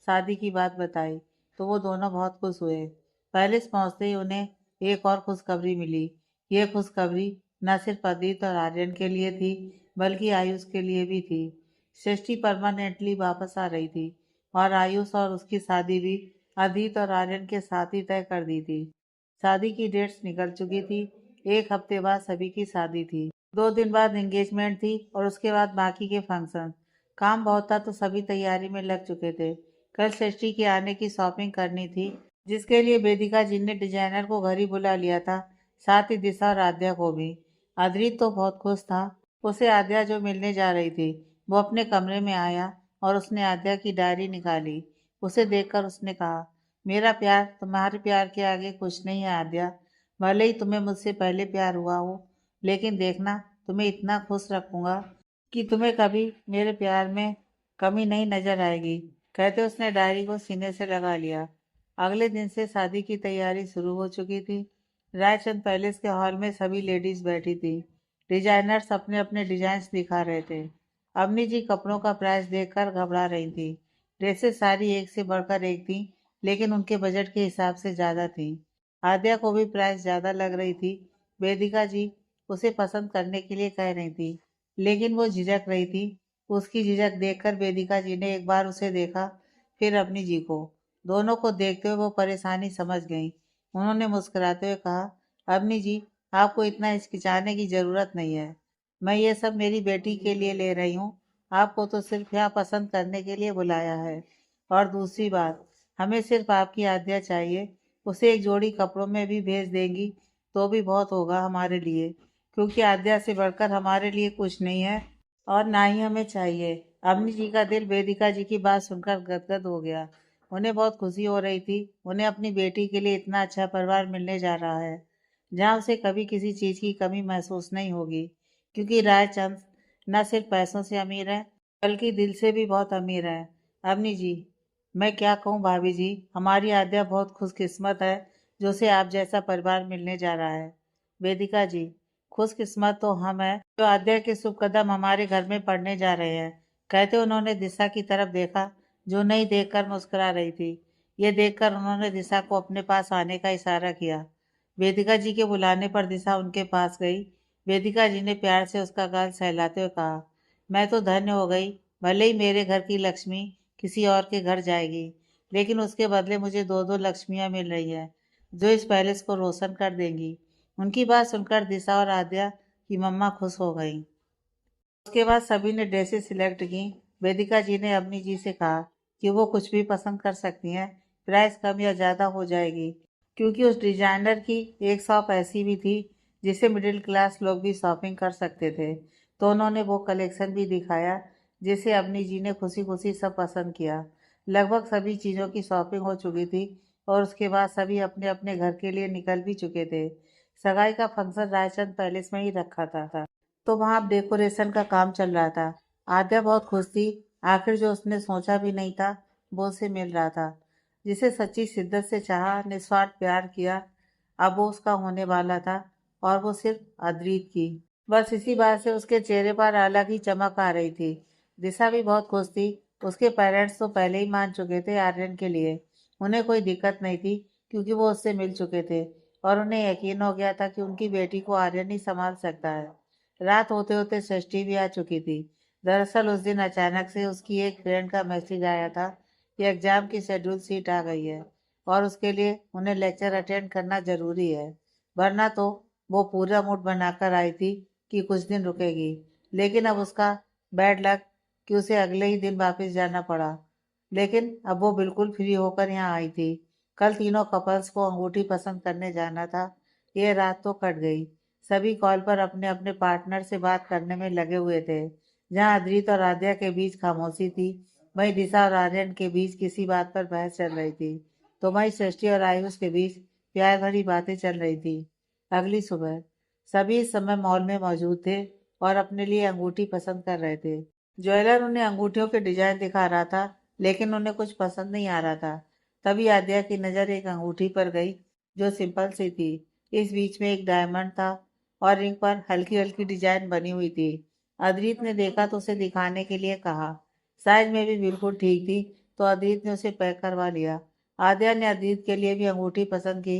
शादी की बात बताई तो वो दोनों बहुत खुश हुए। पैलेस पहुंचते ही उन्हें एक और खुशखबरी मिली। ये खुशखबरी न सिर्फ अदित और आर्यन के लिए थी, बल्कि आयुष के लिए भी थी। सृष्टि परमानेंटली वापस आ रही थी और आयुष और उसकी शादी भी अदित और आर्यन के साथ ही तय कर दी थी। शादी की डेट्स निकल चुकी थी। एक हफ्ते बाद सभी की शादी थी। 2 दिन बाद एंगेजमेंट थी और उसके बाद बाकी के फंक्शन। काम बहुत था तो सभी तैयारी में लग चुके थे। कल सृष्टि के आने की शॉपिंग करनी थी, जिसके लिए वेदिका जी ने डिजाइनर को घर ही बुला लिया था, साथ ही दिशा और आद्या को भी। अद्रित तो बहुत खुश था। उसे आद्या जो मिलने जा रही थी वो अपने कमरे में आया और उसने आद्या की डायरी निकाली। उसे देखकर उसने कहा, मेरा प्यार तुम्हारे प्यार के आगे कुछ नहीं है आद्या। भले ही तुम्हें मुझसे पहले प्यार हुआ हो, लेकिन देखना, तुम्हें इतना खुश रखूंगा कि तुम्हें कभी मेरे प्यार में कमी नहीं नजर आएगी। कहते उसने डायरी को सीने से लगा लिया। अगले दिन से शादी की तैयारी शुरू हो चुकी थी। रायचंद पैलेस के हॉल में सभी लेडीज बैठी थी। डिजाइनर्स अपने अपने डिजाइन दिखा रहे थे। अवनी जी कपड़ों का प्राइस देखकर घबरा रही थी। ड्रेसेस सारी एक से बढ़कर एक थी, लेकिन उनके बजट के हिसाब से ज्यादा थी। आद्या को भी प्राइस ज्यादा लग रही थी। वेदिका जी उसे पसंद करने के लिए कह रही थी, लेकिन वो झिझक रही थी। उसकी झिझक देखकर वेदिका जी ने एक बार उसे देखा, फिर अपनी जी को। दोनों को देखते हुए वो परेशानी समझ गई। उन्होंने मुस्कुराते हुए कहा, अवनी जी, आपको इतना हिचकिचाने की जरूरत नहीं है। मैं ये सब मेरी बेटी के लिए ले रही हूँ। आपको तो सिर्फ यहाँ पसंद करने के लिए बुलाया है। और दूसरी बात, हमें सिर्फ आपकी आज्ञा चाहिए। उसे एक जोड़ी कपड़ों में भी भेज देंगी तो भी बहुत होगा हमारे लिए, क्योंकि आज्ञा से बढ़कर हमारे लिए कुछ नहीं है और ना ही हमें चाहिए। अवनी जी का दिल वेदिका जी की बात सुनकर गदगद हो गया। उन्हें बहुत खुशी हो रही थी। उन्हें अपनी बेटी के लिए इतना अच्छा परिवार मिलने जा रहा है, जहाँ उसे कभी किसी चीज की कमी महसूस नहीं होगी, क्योंकि रायचंद न सिर्फ पैसों से अमीर है, बल्कि दिल से भी बहुत अमीर है। अवनी जी, मैं क्या कहूँ भाभी जी, हमारी आद्या बहुत खुशकिस्मत है जो उसे आप जैसा परिवार मिलने जा रहा है। वेदिका जी, खुशकिस्मत तो हम है जो आद्या के शुभ कदम हमारे घर में पड़ने जा रहे हैं। कहते उन्होंने दिशा की तरफ देखा, जो नहीं देखकर मुस्कुरा रही थी। ये देखकर उन्होंने दिशा को अपने पास आने का इशारा किया। वेदिका जी के बुलाने पर दिशा उनके पास गई। वेदिका जी ने प्यार से उसका गाल सहलाते हुए कहा, मैं तो धन्य हो गई। भले ही मेरे घर की लक्ष्मी किसी और के घर जाएगी, लेकिन उसके बदले मुझे दो दो लक्ष्मियां मिल रही है, जो इस पैलेस को रोशन कर देंगी। उनकी बात सुनकर दिशा और आद्या की मम्मा खुश हो गई। उसके बाद सभी ने ड्रेसेस सिलेक्ट की। वेदिका जी ने अपनी जी से कहा कि वो कुछ भी पसंद कर सकती हैं, प्राइस कम या ज़्यादा हो जाएगी, क्योंकि उस डिजाइनर की एक शॉप ऐसी भी थी जिसे मिडिल क्लास लोग भी शॉपिंग कर सकते थे। तो उन्होंने वो कलेक्शन भी दिखाया, जिसे अपनी जी ने खुशी खुशी सब पसंद किया। लगभग सभी चीज़ों की शॉपिंग हो चुकी थी और उसके बाद सभी अपने अपने घर के लिए निकल भी चुके थे। सगाई का फंक्शन रायचंद पैलेस में ही रखा था, तो वहाँ डेकोरेशन का काम चल रहा था। आद्या बहुत खुश थी। आखिर जो उसने सोचा भी नहीं था वो उसे मिल रहा था, जिसे सच्ची शिद्दत से चाहा, निस्वार्थ प्यार किया, अब वो उसका होने वाला था, और वो सिर्फ अद्रीत की। बस इसी बात से उसके चेहरे पर अलग ही चमक आ रही थी। दिशा भी बहुत खुश थी। उसके पेरेंट्स तो पहले ही मान चुके थे आर्यन के लिए। उन्हें कोई दिक्कत नहीं थी, क्योंकि वो उससे मिल चुके थे और उन्हें यकीन हो गया था कि उनकी बेटी को आर्यन ही संभाल सकता है। रात होते होते षष्ठी भी आ चुकी थी। दरअसल उस दिन अचानक से उसकी एक फ्रेंड का मैसेज आया था कि एग्जाम की शेड्यूल सीट आ गई है और उसके लिए उन्हें लेक्चर अटेंड करना जरूरी है। वरना तो वो पूरा मूड बनाकर आई थी कि कुछ दिन रुकेगी, लेकिन अब उसका बैड लक कि उसे अगले ही दिन वापस जाना पड़ा। लेकिन अब वो बिल्कुल फ्री होकर यहाँ आई थी। कल तीनों कपल्स को अंगूठी पसंद करने जाना था। ये रात तो कट गई। सभी कॉल पर अपने अपने पार्टनर से बात करने में लगे हुए थे। जहां अद्रित और आद्या के बीच खामोशी थी, वहीं दिशा और आर्यन के बीच किसी बात पर बहस चल रही थी, तो वहीं सृष्टि और आयुष के बीच प्यार भरी बातें चल रही थी। अगली सुबह सभी इस समय मॉल में मौजूद थे और अपने लिए अंगूठी पसंद कर रहे थे। ज्वेलर उन्हें अंगूठियों के डिजाइन दिखा रहा था, लेकिन उन्हें कुछ पसंद नहीं आ रहा था। तभी आद्या की नजर एक अंगूठी पर गई, जो सिंपल सी थी। इस बीच में एक डायमंड था और रिंग पर हल्की हल्की डिजाइन बनी हुई थी। अद्रित ने देखा तो उसे दिखाने के लिए कहा। साइज में भी बिल्कुल ठीक थी, तो अद्रित ने उसे पैक करवा लिया। आद्या ने अद्रित के लिए भी अंगूठी पसंद की,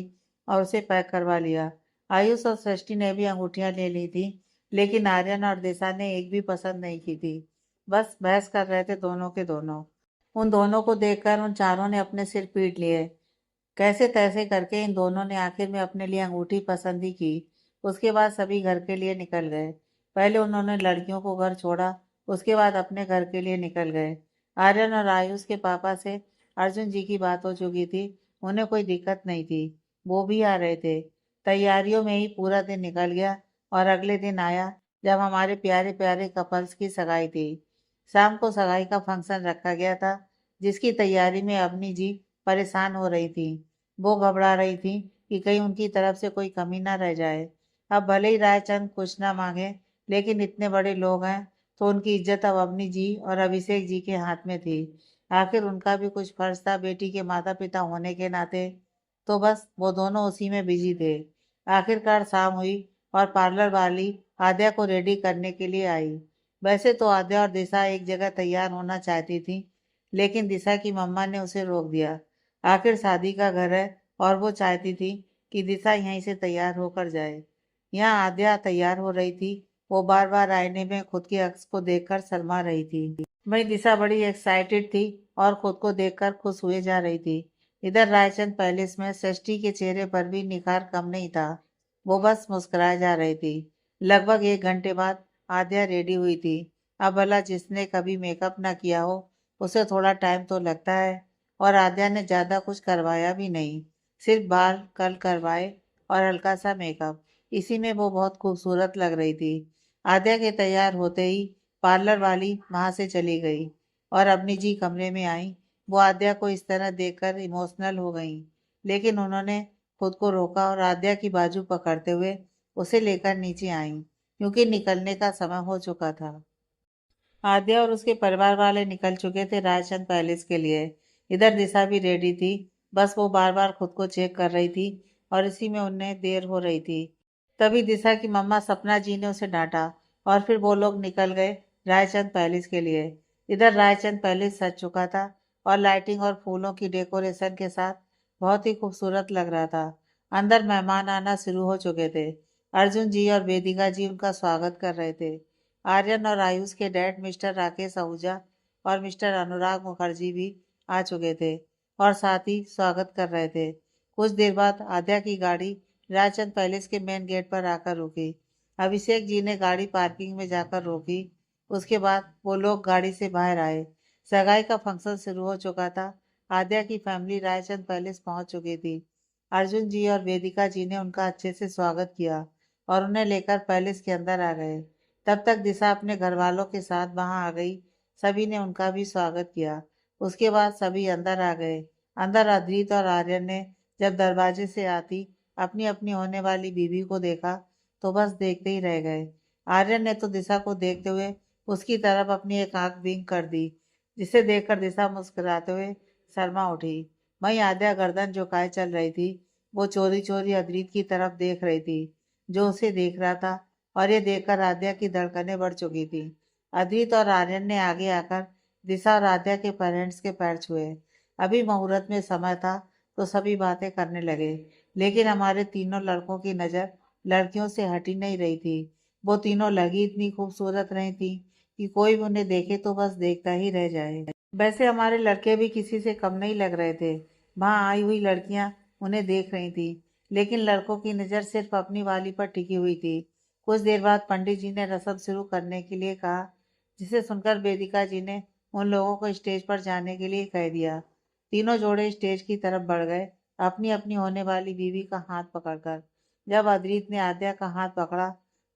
और उसे पैक करवा लिया। आयुष और सृष्टि ने भी अंगूठियां ले ली थी, लेकिन आर्यन और दिशा ने एक भी पसंद नहीं की थी। बस बहस कर रहे थे दोनों के दोनों। उन दोनों को देखकर उन चारों ने अपने सिर पीट लिए। कैसे तैसे करके इन दोनों ने आखिर में अपने लिए अंगूठी पसंद ही की। उसके बाद सभी घर के लिए निकल गए। पहले उन्होंने लड़कियों को घर छोड़ा, उसके बाद अपने घर के लिए निकल गए। आर्यन और आयुष के पापा से अर्जुन जी की बात हो चुकी थी। उन्हें कोई दिक्कत नहीं थी, वो भी आ रहे थे। तैयारियों में ही पूरा दिन निकल गया और अगले दिन आया जब हमारे प्यारे प्यारे कपल्स की सगाई थी। शाम को सगाई का फंक्शन रखा गया था, जिसकी तैयारी में अवनी जी परेशान हो रही थी। वो घबरा रही थी कि कहीं उनकी तरफ से कोई कमी ना रह जाए। अब भले ही रायचंद कुछ ना मांगे, लेकिन इतने बड़े लोग हैं तो उनकी इज्जत अब अवनी जी और अभिषेक जी के हाथ में थी। आखिर उनका भी कुछ फर्ज था बेटी के माता पिता होने के नाते। तो बस वो दोनों उसी में बिजी थे। आखिरकार शाम हुई और पार्लर वाली आद्या को रेडी करने के लिए आई। वैसे तो आद्या और दिशा एक जगह तैयार होना चाहती थी, लेकिन दिशा की मम्मा ने उसे रोक दिया। आखिर शादी का घर है और वो चाहती थी कि दिशा यहीं से तैयार होकर जाए। यहाँ आद्या तैयार हो रही थी। वो बार बार आईने में खुद के अक्स को देखकर शर्मा रही थी। वही दिशा बड़ी एक्साइटेड थी और खुद को देखकर खुश हुए जा रही थी। इधर रायचंद पैलेस में सृष्टि के चेहरे पर भी निखार कम नहीं था। वो बस मुस्कुराए जा रही थी। लगभग 1 घंटे बाद आद्या रेडी हुई थी। अब भला जिसने कभी मेकअप ना किया हो, उसे थोड़ा टाइम तो लगता है। और आद्या ने ज्यादा कुछ करवाया भी नहीं, सिर्फ बाल कर्ल करवाए और हल्का सा मेकअप। इसी में वो बहुत खूबसूरत लग रही थी। आद्या के तैयार होते ही पार्लर वाली वहां से चली गई और अपनी जी कमरे में आई। वो आद्या को इस तरह देखकर इमोशनल हो गई, लेकिन उन्होंने खुद को रोका और आद्या की बाजू पकड़ते हुए उसे लेकर नीचे आई, क्योंकि निकलने का समय हो चुका था। आद्या और उसके परिवार वाले निकल चुके थे रायचंद पैलेस के लिए। इधर दिशा भी रेडी थी, बस वो बार बार खुद को चेक कर रही थी और इसी में उन्हें देर हो रही थी। तभी दिशा की मम्मा सपना जी ने उसे डांटा और फिर वो लोग निकल गए रायचंद पैलेस के लिए। इधर रायचंद पैलेस सज चुका था और लाइटिंग और फूलों की डेकोरेशन के साथ बहुत ही खूबसूरत लग रहा था। अंदर मेहमान आना शुरू हो चुके थे। अर्जुन जी और वेदिका जी उनका स्वागत कर रहे थे। आर्यन और आयुष के डैड मिस्टर राकेश आहूजा और मिस्टर अनुराग मुखर्जी भी आ चुके थे और साथ ही स्वागत कर रहे थे। कुछ देर बाद आद्या की गाड़ी रायचंद पैलेस के मेन गेट पर आकर रुकी। अभिषेक जी ने गाड़ी पार्किंग में जाकर रोकी। उसके बाद वो लोग गाड़ी से बाहर आए। सगाई का फंक्शन शुरू हो चुका था। आद्या की फैमिली रायचंद पैलेस पहुंच चुकी थी। अर्जुन जी और वेदिका जी ने उनका अच्छे से स्वागत किया और उन्हें लेकर पैलेस के अंदर आ गए। तब तक दिशा अपने घर वालों के साथ वहां आ गई। सभी ने उनका भी स्वागत किया। उसके बाद सभी अंदर आ गए। अंदर अद्रित और आर्यन ने जब दरवाजे से आती अपनी अपनी होने वाली बीवी को देखा तो बस देखते ही रह गए। आर्यन ने तो दिशा को देखते हुए उसकी तरफ अपनी एक आंख विंक कर दी, जिसे देखकर दिशा मुस्कुराते हुए शर्मा उठी। वहीं आद्या गर्दन झुकाए चल रही थी। वो चोरी चोरी अद्रित की तरफ देख रही थी, जो उसे देख रहा था, और ये देखकर आद्या की धड़कनें बढ़ चुकी थी। अद्रित और आर्यन ने आगे आकर दिशा और आद्या के पेरेंट्स के पैर छुए। अभी मुहूर्त में समय था तो सभी बातें करने लगे, लेकिन हमारे तीनों लड़कों की नज़र लड़कियों से हटी नहीं रही थी। वो तीनों लगी इतनी खूबसूरत रही थी कि कोई भी उन्हें देखे तो बस देखता ही रह जाए। वैसे हमारे लड़के भी किसी से कम नहीं लग रहे थे। वहां आई हुई लड़कियां उन्हें देख रही थी, लेकिन लड़कों की नज़र सिर्फ अपनी वाली पर टिकी हुई थी। कुछ देर बाद पंडित जी ने रस्म शुरू करने के लिए कहा, जिसे सुनकर वेदिका जी ने उन लोगों को स्टेज पर जाने के लिए कह दिया। तीनों जोड़े स्टेज की तरफ बढ़ गए, अपनी अपनी होने वाली बीवी का हाथ पकड़कर। जब अद्रित ने आद्या का हाथ पकड़ा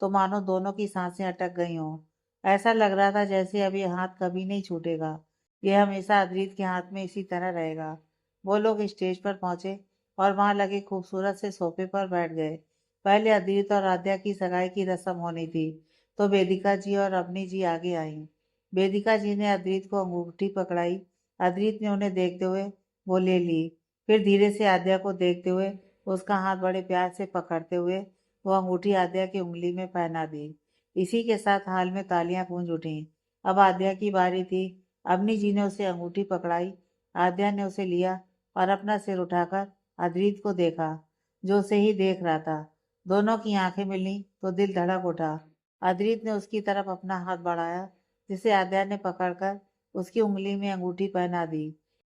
तो मानो दोनों की सांसें अटक गई हों। ऐसा लग रहा था जैसे अब ये हाथ कभी नहीं छूटेगा, ये हमेशा अद्रित के हाथ में इसी तरह रहेगा। वो लोग स्टेज पर पहुंचे और वहां लगे खूबसूरत से सोफे पर बैठ गए। पहले अद्रित और आद्या की सगाई की रस्म होनी थी, तो वेदिका जी और अवनी जी आगे आईं। वेदिका जी ने अद्रित को अंगूठी पकड़ाई। अद्रित ने उन्हें देखते हुए वो ले ली। फिर धीरे से आद्या को देखते हुए उसका हाथ बड़े प्यार से पकड़ते हुए वो अंगूठी आद्या की उंगली में पहना दी। इसी के साथ हाल में तालियां गूंज उठीं। अब आद्या की बारी थी। अवनी जी ने उसे अंगूठी पकड़ाई। आद्या ने उसे लिया और अपना सिर उठाकर अद्रित को देखा। जो उसे ही देख रहा था। दोनों की आंखें मिली तो दिल धड़क उठा। अद्रित ने उसकी तरफ अपना हाथ बढ़ाया, जिसे आद्या ने पकड़कर उसकी उंगली में अंगूठी पहना दी।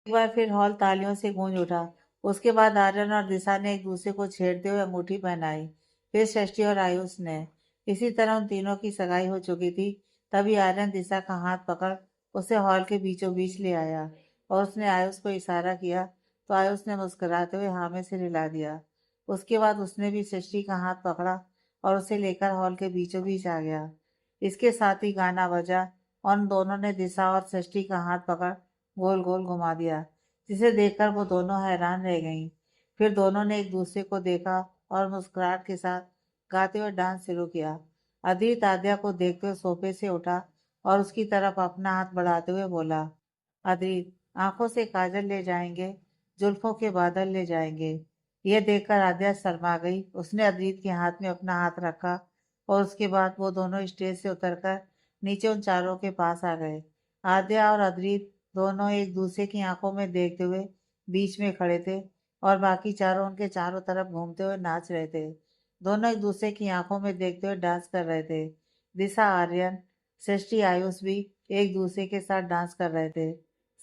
एक बार फिर हॉल तालियों से गूंज उठा। उसके बाद आर्यन और दिशा ने एक दूसरे को छेड़ते हुए अंगूठी पहनाई। फिर षष्ठी और आयुष ने। इसी तरह उन तीनों की सगाई हो चुकी थी। तभी आर्यन दिशा का हाथ पकड़ उसे हॉल के बीचों बीच ले आया और उसने आयुष को इशारा किया तो आयुष ने मुस्कुराते हुए हाँ में सिर हिला दिया। उसके बाद उसने भी सृष्टि का हाथ पकड़ा और उसे लेकर हॉल के बीचों बीच आ गया। इसके साथ ही गाना बजा और उन दोनों ने दिशा और सृष्टि का हाथ पकड़ गोल गोल घुमा दिया, जिसे देखकर वो दोनों हैरान रह गईं। फिर दोनों ने एक दूसरे को देखा और मुस्कुराहट के साथ गाते हुए डांस शुरू किया। अदित आद्या को देखते हुए सोफे से उठा और उसकी तरफ अपना हाथ बढ़ाते हुए बोला, अदित, आंखों से काजल ले जाएंगे, जुल्फों के बादल ले जाएंगे। यह देखकर आद्या शर्मा गई। उसने अदित के हाथ में अपना हाथ रखा और उसके बाद वो दोनों स्टेज से उतरकर नीचे उन चारों के पास आ गए। आद्या और अद्रित दोनों एक दूसरे की आंखों में देखते हुए बीच में खड़े थे और बाकी चारों उनके चारों तरफ घूमते हुए नाच रहे थे। दोनों एक दूसरे की आंखों में देखते हुए डांस कर रहे थे। दिशा, आर्यन, सृष्टि, आयुष भी एक दूसरे के साथ डांस कर रहे थे।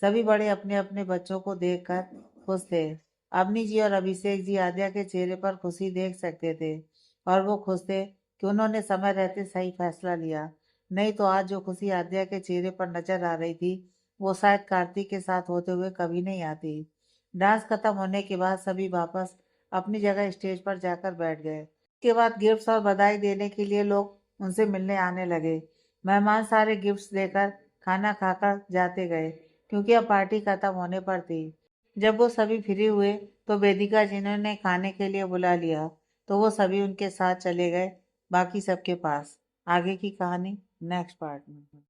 सभी बड़े अपने अपने बच्चों को देखकर खुश थे। अवनी जी और अभिषेक जी आद्या के चेहरे पर खुशी देख सकते थे और वो खुश थे कि उन्होंने समय रहते सही फैसला लिया। नहीं तो आज जो खुशी आद्या के चेहरे पर नजर आ रही थी, वो शायद कार्तिक के साथ होते हुए कभी नहीं आती। डांस खत्म होने के बाद सभी वापस अपनी जगह स्टेज पर जाकर बैठ गए। उसके बाद गिफ्ट्स और बधाई देने के लिए लोग उनसे मिलने आने लगे। मेहमान सारे गिफ्ट्स देकर खाना खाकर जाते गए, क्योंकि अब पार्टी खत्म होने पर थी। जब वो सभी फ्री हुए तो वेदिका जिन्होंने खाने के लिए बुला लिया, तो वो सभी उनके साथ चले गए बाकी सबके पास। आगे की कहानी नेक्स्ट पार्ट में।